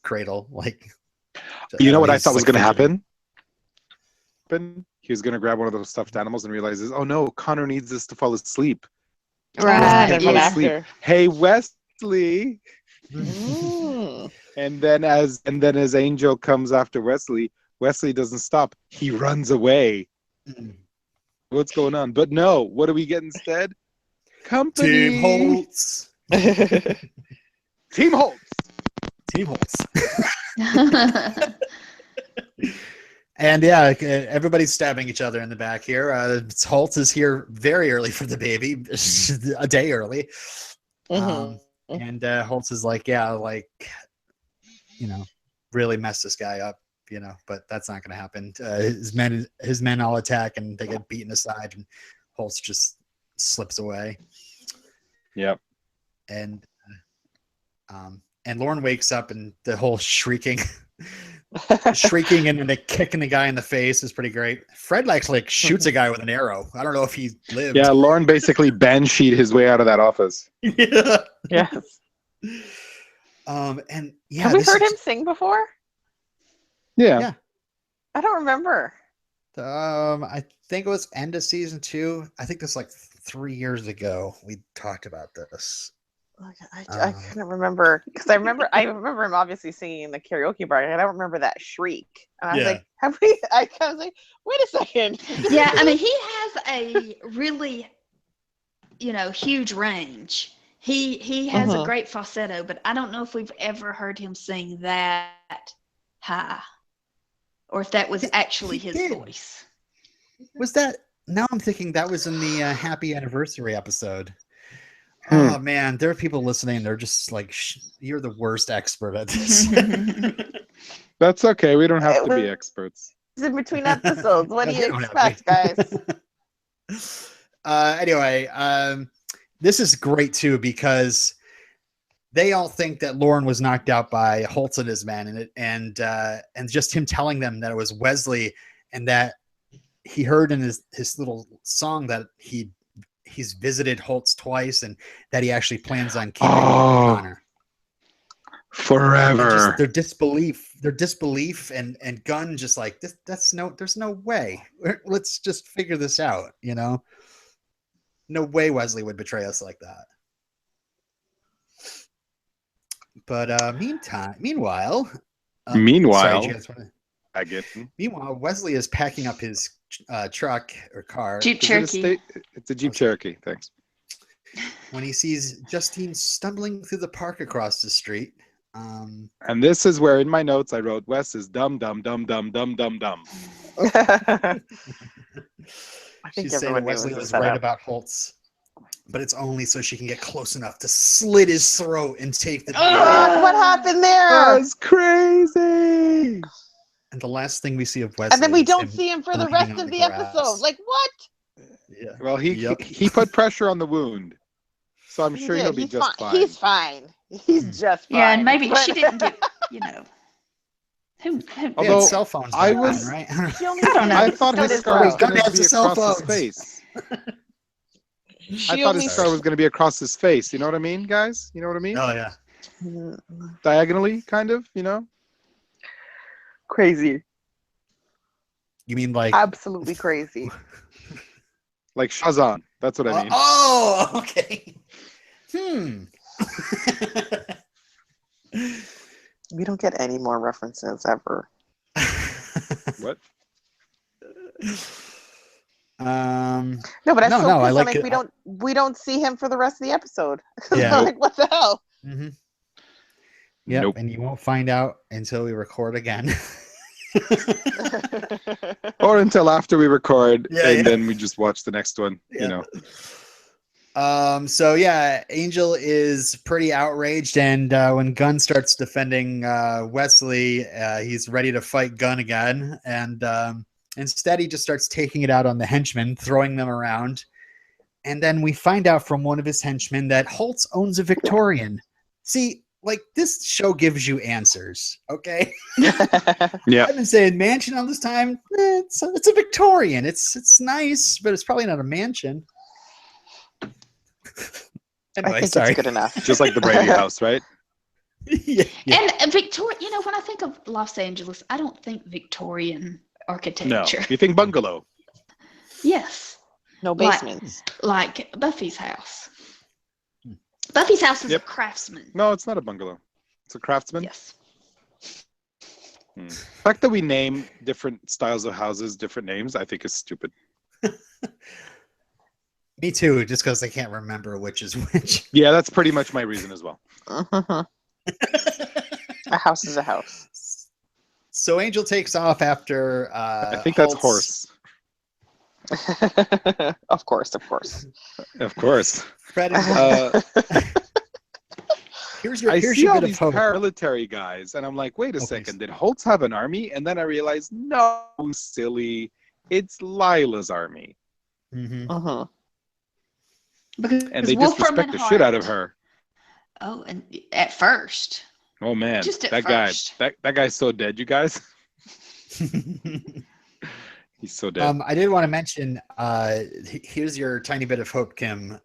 cradle. Like, you know what I thought was going to happen? He was going to grab one of those stuffed animals and realizes, oh no, Connor needs this to fall asleep. Right. Asleep. Hey, Wesley. And then as Angel comes after Wesley doesn't stop. He runs away. What's going on? But no, what do we get instead? Company. Team Holtz. Team Holtz. Team Holtz. And yeah, everybody's stabbing each other in the back here. Holtz is here very early for the baby, a day early. And Holtz is like, really mess this guy up, but that's not going to happen. His men all attack and they get beaten aside, and Holtz just slips away. Yep. And Lauren wakes up, and the whole shrieking and then they kicking the guy in the face is pretty great. Fred actually shoots a guy with an arrow. I don't know if he lived. Yeah, Lauren basically bansheed his way out of that office. Yeah. Yes. And yeah, have we heard him sing before? Yeah. I don't remember. I think it was end of season 2. I think this like 3 years ago we talked about this. I couldn't remember because I remember him obviously singing in the karaoke bar. And I don't remember that shriek. And I was like, have we? I kind of was like, wait a second. Yeah, I mean, he has a really, huge range. He has a great falsetto, but I don't know if we've ever heard him sing that high, or if that was actually his voice. Was that now I'm thinking that was in the happy anniversary episode. Oh man, there are people listening. They're just like, you're the worst expert at this. That's okay. We don't have to be experts. In between episodes. What do you don't have expect, guys? Anyway, this is great too because they all think that Lauren was knocked out by Holtz and his men, and just him telling them that it was Wesley, and that he heard in his little song that he's visited Holtz twice, and that he actually plans on keeping Connor forever. Their disbelief, and Gunn just like this. There's no way. Let's just figure this out. You know, no way Wesley would betray us like that. But meanwhile, Meanwhile, Wesley is packing up his truck or car. Jeep Cherokee. It's a Jeep Cherokee. Thanks. When he sees Justine stumbling through the park across the street. And this is where in my notes I wrote, Wes is dumb, dumb, dumb, dumb, dumb, dumb, dumb. She's saying that Wesley was right about Holtz, but it's only so she can get close enough to slit his throat and take the. What happened there? That's crazy. And the last thing we see of Wesley, and then we don't see him for the rest of the episode. Like what? Yeah. Well, he put pressure on the wound, so I'm sure he'll be just fine. He's fine. He's just fine. Yeah, and maybe she didn't get, Who although cell phones, I thought his scar was going to be across his face. I thought his scar was going to be across his face. You know what I mean, guys? You know what I mean? Oh yeah. Diagonally, kind of. You know. Crazy. You mean like absolutely crazy? Like Shazam. That's what I mean. Oh, okay. We don't get any more references ever. What? No, but I like it. We don't see him for the rest of the episode. Yeah. Like what the hell? Mm-hmm. Yeah, nope. And you won't find out until we record again. Or until after we record, then we just watch the next one. Yeah. You know. So yeah, Angel is pretty outraged, and when Gunn starts defending Wesley, he's ready to fight Gunn again, and instead he just starts taking it out on the henchmen, throwing them around, and then we find out from one of his henchmen that Holtz owns a Victorian. See, like this show gives you answers, okay? Yeah, I've been saying mansion all this time. It's a Victorian. It's nice, but it's probably not a mansion. Anyway, I think it's good enough. Just like the Brady house, right? Yeah. And Victoria, when I think of Los Angeles, I don't think Victorian architecture. No, you think bungalow. Yes. No basements. Like Buffy's house. Buffy's house is a craftsman. No, it's not a bungalow. It's a craftsman. Yes. The fact that we name different styles of houses different names, I think is stupid. Me too, just because I can't remember which is which. Yeah, that's pretty much my reason as well. A house is a house. So Angel takes off after I think that's horse. Of course. Of course. Fred here's I your see all bit these of hope. paramilitary guys, and I'm like, wait a second, did Holtz have an army? And then I realized, no, silly, it's Lila's army. Mm-hmm. And they disrespect the shit out of her. Oh, and at first. Oh man, Just at that first. guy, that guy's so dead, you guys. He's so dead. I did want to mention. Here's your tiny bit of hope, Kim.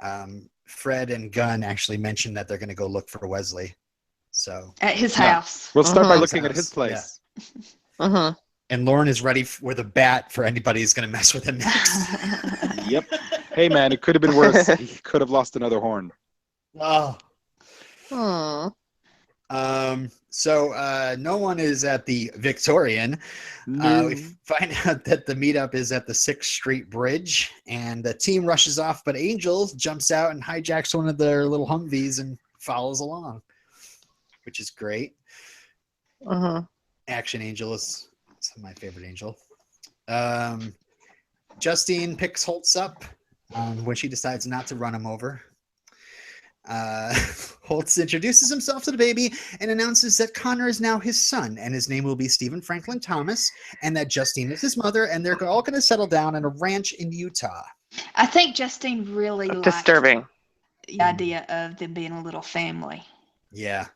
Fred and Gunn actually mentioned that they're going to go look for Wesley. So At his house. We'll start by looking at his place. Yeah. And Lauren is ready with a bat for anybody who's going to mess with him next. Yep. Hey man, it could have been worse. He could have lost another horn. Oh. Aww. So no one is at the Victorian. We find out that the meetup is at the 6th Street Bridge, and the team rushes off, but Angel jumps out and hijacks one of their little Humvees and follows along, which is great. Action Angel is my favorite Angel. Justine picks Holtz up when she decides not to run him over. Holtz introduces himself to the baby and announces that Connor is now his son and his name will be Stephen Franklin Thomas, and that Justine is his mother, and they're all going to settle down in a ranch in Utah. I think Justine really liked Disturbing. the idea of them being a little family. Yeah.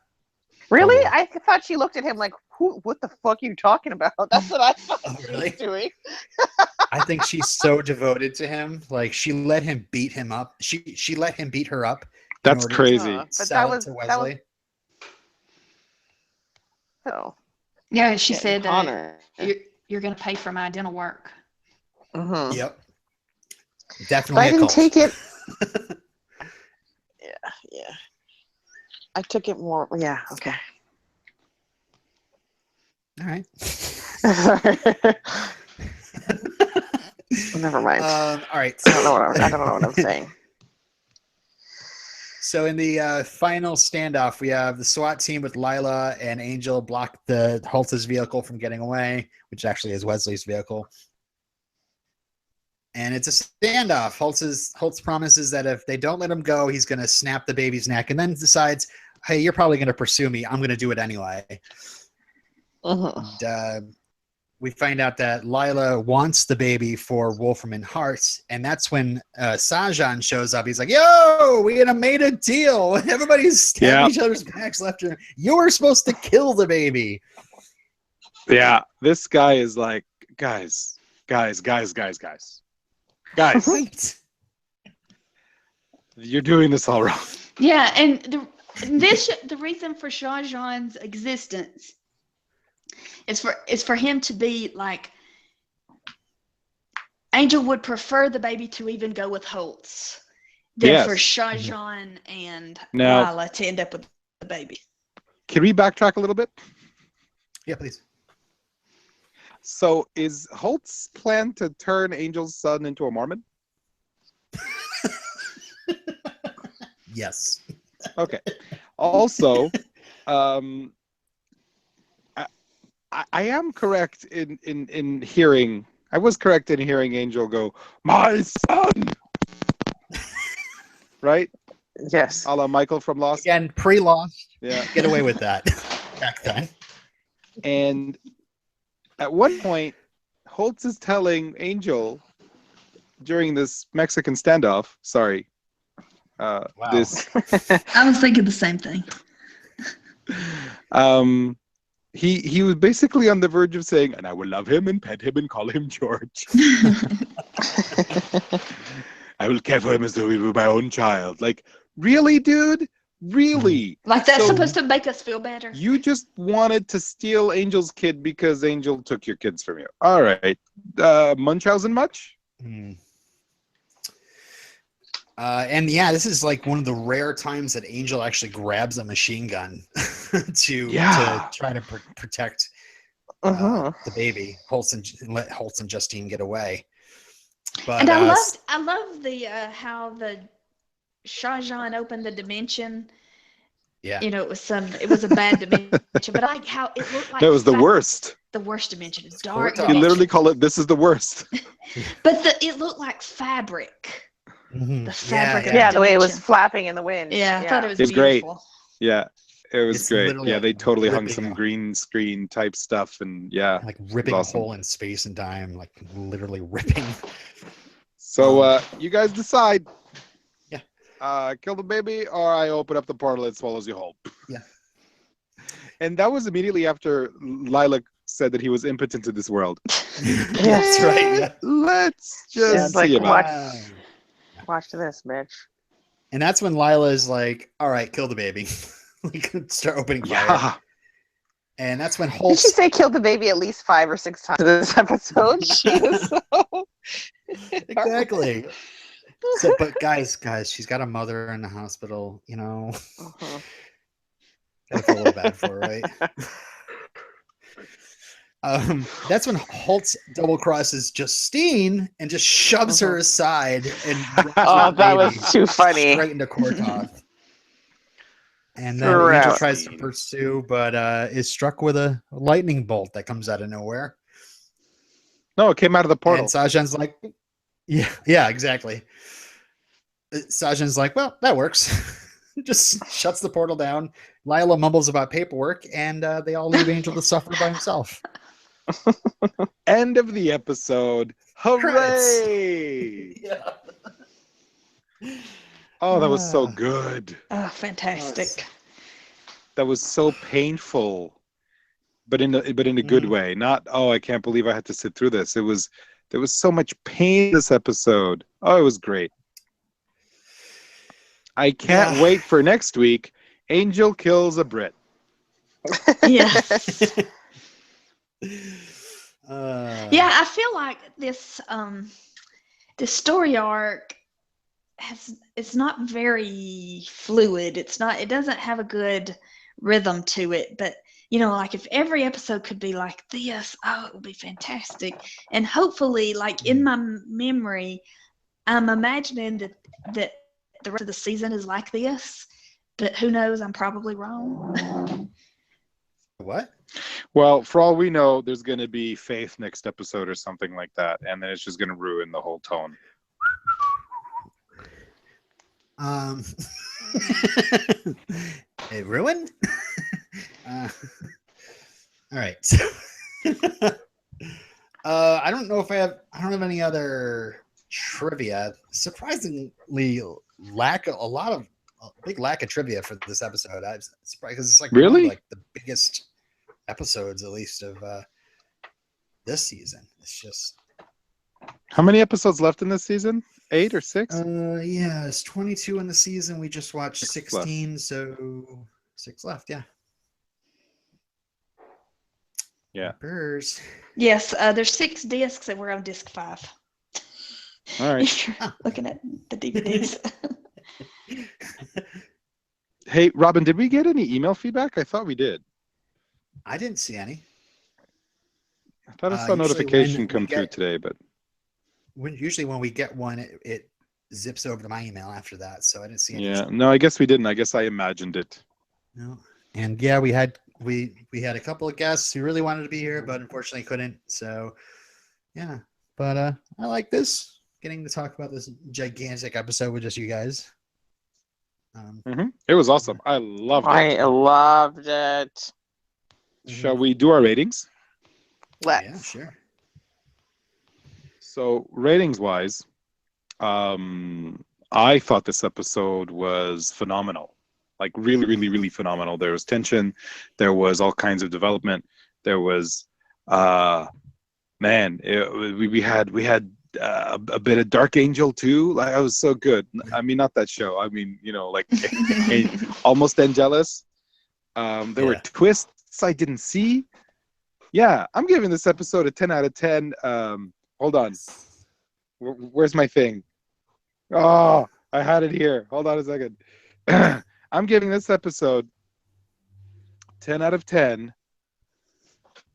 Really? Totally. I thought she looked at him like, what the fuck are you talking about? That's what I thought Oh, she really? was doing. I think she's so devoted to him. Like, she let him beat him up. She let him beat her up. That's crazy. But Sell it to Wesley. Oh. Yeah, she Yeah, said, Connor. you're going to pay for my dental work. Mhm. Yep. But Definitely I a didn't cult. take it. Yeah. I took it more. Yeah. Okay. All right. Never mind. All right. I don't know what I'm saying. So in the final standoff, we have the SWAT team with Lila and Angel block the Holtz's vehicle from getting away, which actually is Wesley's vehicle. And it's a standoff. Holtz promises that if they don't let him go, he's going to snap the baby's neck, and then decides, hey, you're probably going to pursue me. I'm going to do it anyway. And, we find out that Lila wants the baby for Wolfram and Hart, and that's when Sajan shows up. He's like, yo, we made a deal. Everybody's stabbing each other's backs left and right. You were supposed to kill the baby. Yeah, this guy is like, guys. Right. You're doing this all wrong. Yeah, and the reason for Sajan's existence is for him to be like, Angel would prefer the baby to even go with Holtz than for Sajan and Lila to end up with the baby. Can we backtrack a little bit? Yeah, please. So is Holtz's plan to turn Angel's son into a Mormon? Yes. Okay. Also, I am correct in hearing. I was correct in hearing Angel go, "My son," right? Yes. A la Michael from Lost. Again, pre-Lost. Yeah. Get away with that back then. And at one point, Holtz is telling Angel during this Mexican standoff. Sorry. Wow. This. I was thinking the same thing. He was basically on the verge of saying, and I will love him and pet him and call him George. I will care for him as though he were my own child. Like, really, dude? Really? Like that's So supposed to make us feel better. You just wanted to steal Angel's kid because Angel took your kids from you. All right. Munchausen much? And yeah, this is like one of the rare times that Angel actually grabs a machine gun to try to protect the baby. Let Holtz and Justine get away. But and I love the how the Shah-Jahan opened the dimension. Yeah, you know, it was a bad dimension, but I like how it looked like that was the worst. The worst dimension. It's dark. You literally call it. This is the worst. But it looked like fabric. Mm-hmm. The fabric. Yeah, the way it was flapping in the wind. Yeah, I thought it was beautiful. Great. Yeah, it was great. Yeah, they totally hung some a green screen type stuff, and yeah, like ripping a hole in space and time, like literally ripping. So you guys decide. Yeah. Kill the baby, or I open up the portal, it swallows you whole. Yeah. And that was immediately after Lilac said that he was impotent to this world. That's right. Yeah. Let's just see about it. Watch this, bitch. And that's when Lila is like, all right, kill the baby. We could start opening fire. Yeah. And that's when Did Holtz... she say kill the baby at least 5 or 6 times in this episode? She is so... Exactly. So, but guys, she's got a mother in the hospital, you know. I feel a little bad for her, right? That's when Holtz double crosses Justine and just shoves her aside and that was too funny. Straight into Kortov. And then Angel tries to pursue, but is struck with a lightning bolt that comes out of nowhere. No, it came out of the portal. And Sajan's like, Yeah, exactly. Sajin's like, well, that works. Just shuts the portal down. Lila mumbles about paperwork, and they all leave Angel to suffer by himself. End of the episode. Credits. Hooray! Yeah. Oh, that was so good. Oh, fantastic. That was so painful, but in a good way. Not, oh, I can't believe I had to sit through this. There was so much pain in this episode. Oh, it was great. I can't wait for next week. Angel kills a Brit. Yes. Yeah, I feel like this story arc it's not very fluid. It doesn't have a good rhythm to it, but like if every episode could be like this, oh, it would be fantastic. And hopefully, like in my memory, I'm imagining that the rest of the season is like this, but who knows? I'm probably wrong. What? Well, for all we know, there's going to be Faith next episode or something like that, and then it's just going to ruin the whole tone. A ruin? All right. I don't know if I don't have any other trivia. Surprisingly, a big lack of trivia for this episode. I'm surprised because it's like one Really? of like the biggest episodes, at least of this season. It's just How many episodes left in this season? 8 or 6? yeah, it's 22 in the season. We just watched 6 16, so 6 left. Yeah. Yeah. Burrs. Yes, there's 6 discs, and we're on disc 5. All right. If you're looking at the DVDs. Hey, Robin, did we get any email feedback? I thought we did. I didn't see any. I thought I saw a Usually notification when come we through get- today, but Usually when we get one, it zips over to my email after that, so I didn't see any. yeah. No, I guess we didn't. I guess I imagined it. No. And yeah, we had a couple of guests who really wanted to be here, but unfortunately couldn't. So yeah, but I like this, getting to talk about this gigantic episode with just you guys. It was awesome. I loved it. I loved it. Shall we do our ratings? Let's. Yeah, sure. So ratings-wise, I thought this episode was phenomenal. Like really, really, really phenomenal. There was tension. There was all kinds of development. There was, we had a bit of Dark Angel too. Like, I was so good. I mean, not that show. I mean, like almost Angelus. There were twists I didn't see. Yeah, I'm giving this episode a 10 out of 10. Hold on. Where's my thing? Oh, I had it here. Hold on a second. I'm giving this episode 10 out of 10.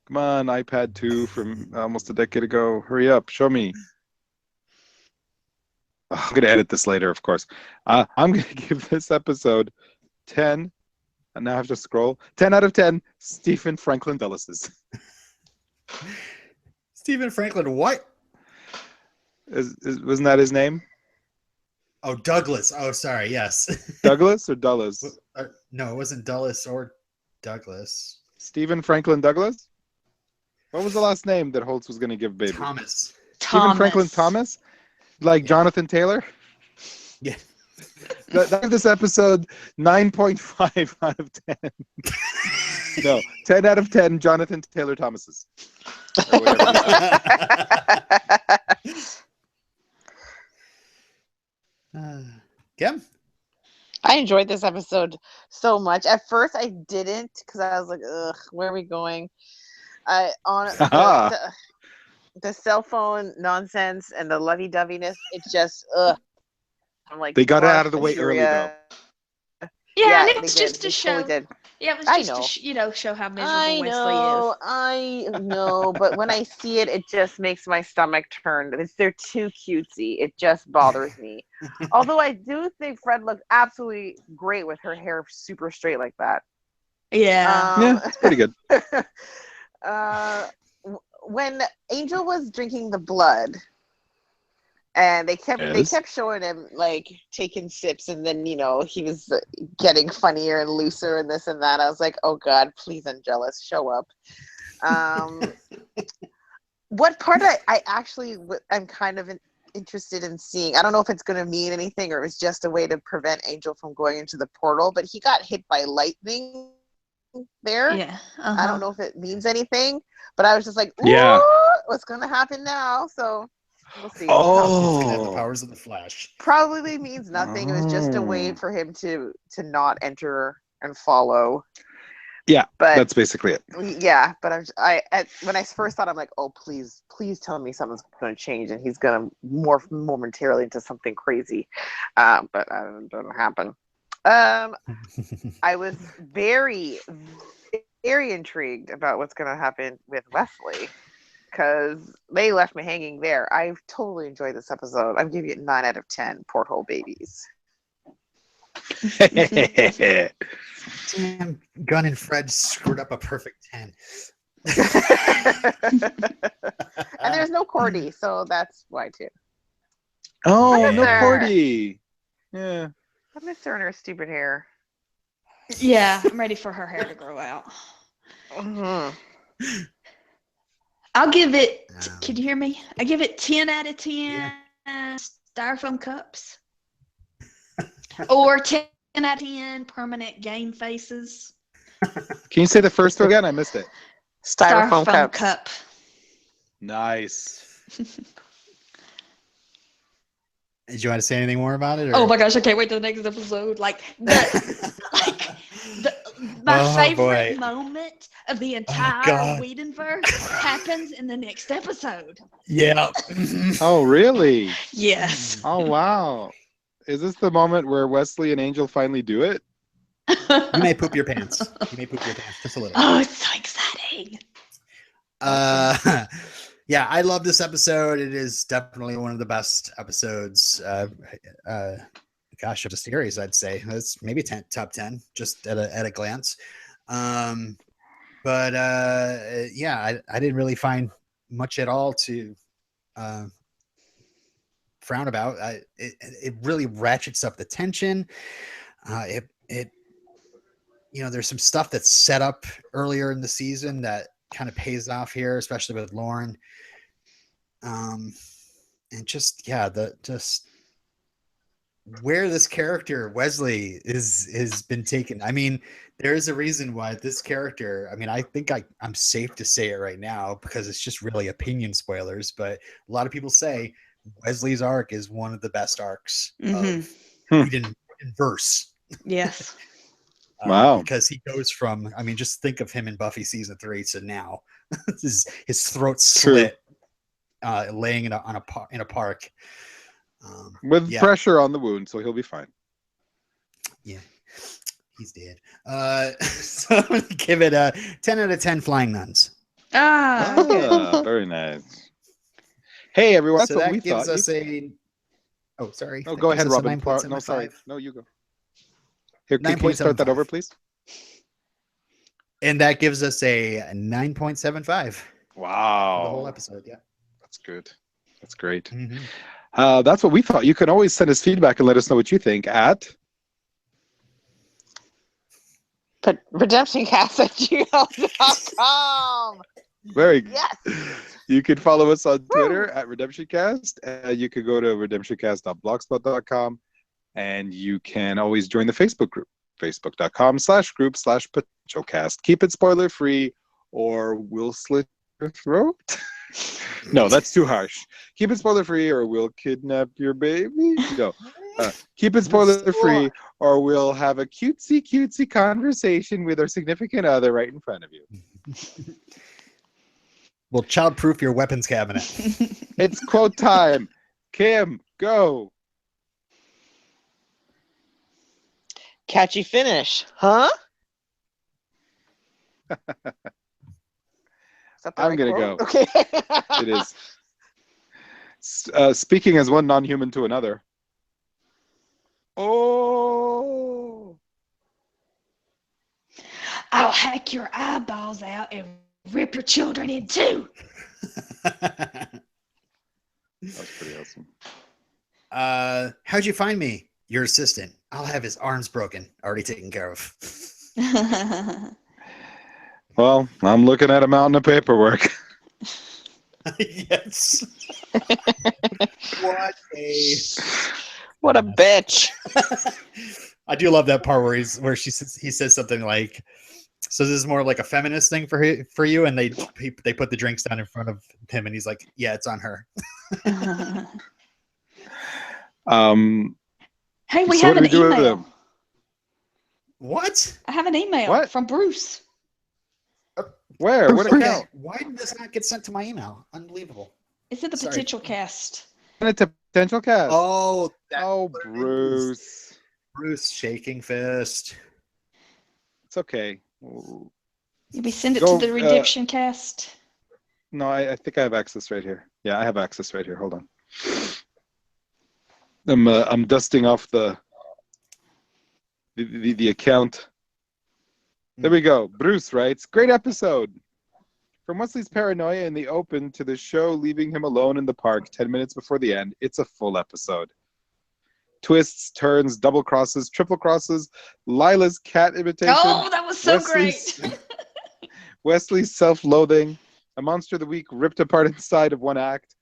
Come on, iPad 2 from almost a decade ago. Hurry up. Show me. I'm going to edit this later, of course. I'm going to give this episode 10. And now I have to scroll. 10 out of 10 Stephen Franklin Dulleses. Stephen Franklin, what? Wasn't that his name? Oh, Douglas. Oh, sorry. Yes. Douglas or Dulles? No, it wasn't Dulles or Douglas. Stephen Franklin Douglas? What was the last name that Holtz was going to give baby? Thomas. Stephen Franklin Thomas? Like Jonathan Taylor? Yeah. Give this episode 9.5 out of 10. No, 10 out of 10 Jonathan Taylor Thomases. Or whatever. Kim? I enjoyed this episode so much. At first, I didn't because I was like, "Ugh, where are we going?" The cell phone nonsense and the lovey-doveyness. It's just, ugh. I'm like, they got it out of the way early, though. Yeah, and it's just to show. Totally Yeah, it was just to show how miserable Wesley is. I know, but when I see it, it just makes my stomach turn. They're too cutesy. It just bothers me. Although I do think Fred looked absolutely great with her hair super straight like that. Yeah. Yeah, it's pretty good. When Angel was drinking the blood, And they Yes. kept showing him like taking sips, and then he was getting funnier and looser and this and that. I was like, oh God, please, Angelus, show up. What part I actually I'm kind of interested in seeing. I don't know if it's going to mean anything or it's just a way to prevent Angel from going into the portal, but he got hit by lightning there. Yeah. I don't know if it means anything, but I was just like, ooh, Yeah. what's going to happen now? So we'll see. He's gonna have the Oh. powers of the Flash. Probably means nothing. It was just a way for him to not enter and follow. Yeah, But that's basically it. yeah, but when I first thought, I'm like, oh, please tell me something's going to change and he's going to morph momentarily into something crazy. But that doesn't happen. I was very, very intrigued about what's going to happen with Wesley, because they left me hanging there. I've totally enjoyed this episode. I'm giving it 9 out of 10 porthole babies. Damn, Gunn and Fred screwed up a perfect 10. And there's no Cordy, so that's why too. Oh, Yeah. no Cordy. Yeah. I miss her and her stupid hair. Yeah, I'm ready for her hair to grow out. Mm-hmm. I'll give it. Can you hear me? I give it 10 out of 10 Yeah. styrofoam cups, or 10 out of 10 permanent game faces. Can you say the first one again? I missed it. Styrofoam cups. cup. Nice. Did you want to say anything more about it? Or? Oh my gosh, I can't wait to the next episode. My Oh, favorite boy. moment of the entire God. Whedonverse happens in the next episode. Yeah. Oh, really? Yes. Oh, wow. Is this the moment where Wesley and Angel finally do it? You may poop your pants. You may poop your pants just a little. Oh, it's so exciting. Yeah, I love this episode. It is definitely one of the best episodes. Gosh, of the series, I'd say it's maybe top 10, just at a glance. But yeah, I didn't really find much at all to frown about. It really ratchets up the tension. It there's some stuff that's set up earlier in the season that kind of pays off here, especially with Lauren. And just where this character Wesley has been taken. I mean, there is a reason why this character. I mean, I think I'm safe to say it right now because it's just really opinion spoilers. But a lot of people say Wesley's arc is one of the best arcs of Eden verse. Yes. Wow. Because he goes from, I mean, just think of him in Buffy season 3 to now. his throat slit, laying in a park. With pressure on the wound, so he'll be fine. Yeah, he's dead. So I'm gonna give it a 10 out of 10 flying nuns. Very nice. Hey, everyone. That's so what that we gives thought. us a. Oh, sorry. Oh, go ahead, Robin. 9.75. No, sorry. No, you go. Here, can you start that 9.75. over, please? And that gives us a 9.75. Wow. For the whole episode, yeah. That's good. That's great. Mm-hmm. That's what we thought. You can always send us feedback and let us know what you think at RedemptionCast@gmail.com. Very good. Yes. You can follow us on Twitter at RedemptionCast. You can go to redemptioncast.blogspot.com, and you can always join the Facebook group, facebook.com/group/PachoCast. Keep it spoiler free, or we'll slit your throat. No, that's too harsh. Keep it spoiler free, or we'll kidnap your baby. No, keep it spoiler free, or we'll have a cutesy conversation with our significant other right in front of you. We'll child-proof your weapons cabinet. It's quote time. Kim, go. Catchy finish, huh? I'm going to go. Okay. It is. Speaking as one non-human to another. Oh. I'll hack your eyeballs out and rip your children in two. That's pretty awesome. How'd you find me? Your assistant. I'll have his arms broken. Already taken care of. Well, I'm looking at a mountain of paperwork. Yes. What a bitch. I do love that part where he says something like, "So this is more like a feminist thing for you," and they put the drinks down in front of him, and he's like, "Yeah, it's on her." Hey, we So have what an do we do with email. him? What? I have an email What? from Bruce. Where? What account? Why did this not get sent to my email? Unbelievable. It's in the Sorry. potential cast. And it's a potential cast. Oh, Bruce. Bruce shaking fist. It's okay. We send it Go, to the Redemption cast. No, I think I have access right here. Yeah, I have access right here. Hold on. I'm dusting off the account. There we go. Bruce writes, great episode. From Wesley's paranoia in the open to the show leaving him alone in the park 10 minutes before the end, it's a full episode. Twists, turns, double crosses, triple crosses, Lila's cat imitation. Oh, that was so great. Wesley's self-loathing, a monster of the week ripped apart inside of one act.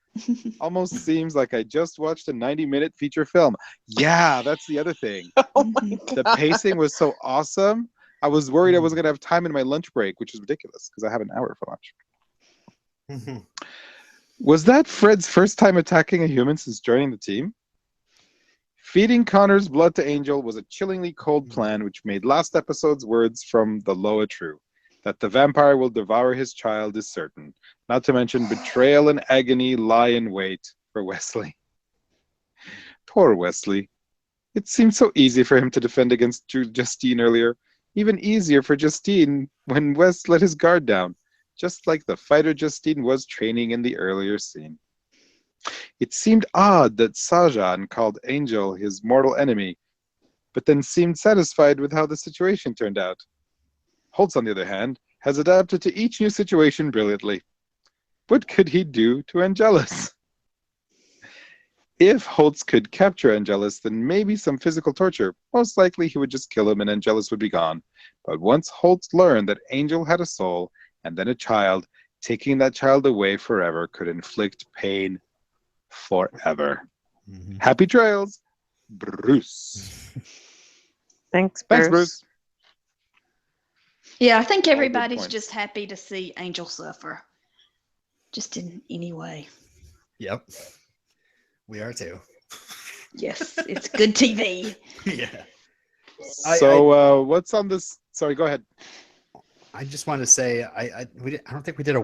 Almost seems like I just watched a 90-minute feature film. Yeah, that's the other thing. Oh my God. The pacing was so awesome. I was worried I wasn't going to have time in my lunch break, which is ridiculous because I have an hour for lunch. Was that Fred's first time attacking a human since joining the team? Feeding Connor's blood to Angel was a chillingly cold plan which made last episode's words from the Loa true. That the vampire will devour his child is certain. Not to mention betrayal and agony lie in wait for Wesley. Poor Wesley. It seemed so easy for him to defend against Justine earlier. Even easier for Justine when Wes let his guard down, just like the fighter Justine was training in the earlier scene. It seemed odd that Sajan called Angel his mortal enemy, but then seemed satisfied with how the situation turned out. Holtz, on the other hand, has adapted to each new situation brilliantly. What could he do to Angelus? If Holtz could capture Angelus, then maybe some physical torture. Most likely he would just kill him and Angelus would be gone. But once Holtz learned that Angel had a soul and then a child, taking that child away forever could inflict pain forever. Mm-hmm. Happy trails, Bruce. Thanks, Bruce. Yeah, I think everybody's just happy to see Angel suffer. Just in any way. Yep. We are too. Yes, it's good TV. Yeah. So what's on this? Sorry, go ahead. I just want to say I don't think we did a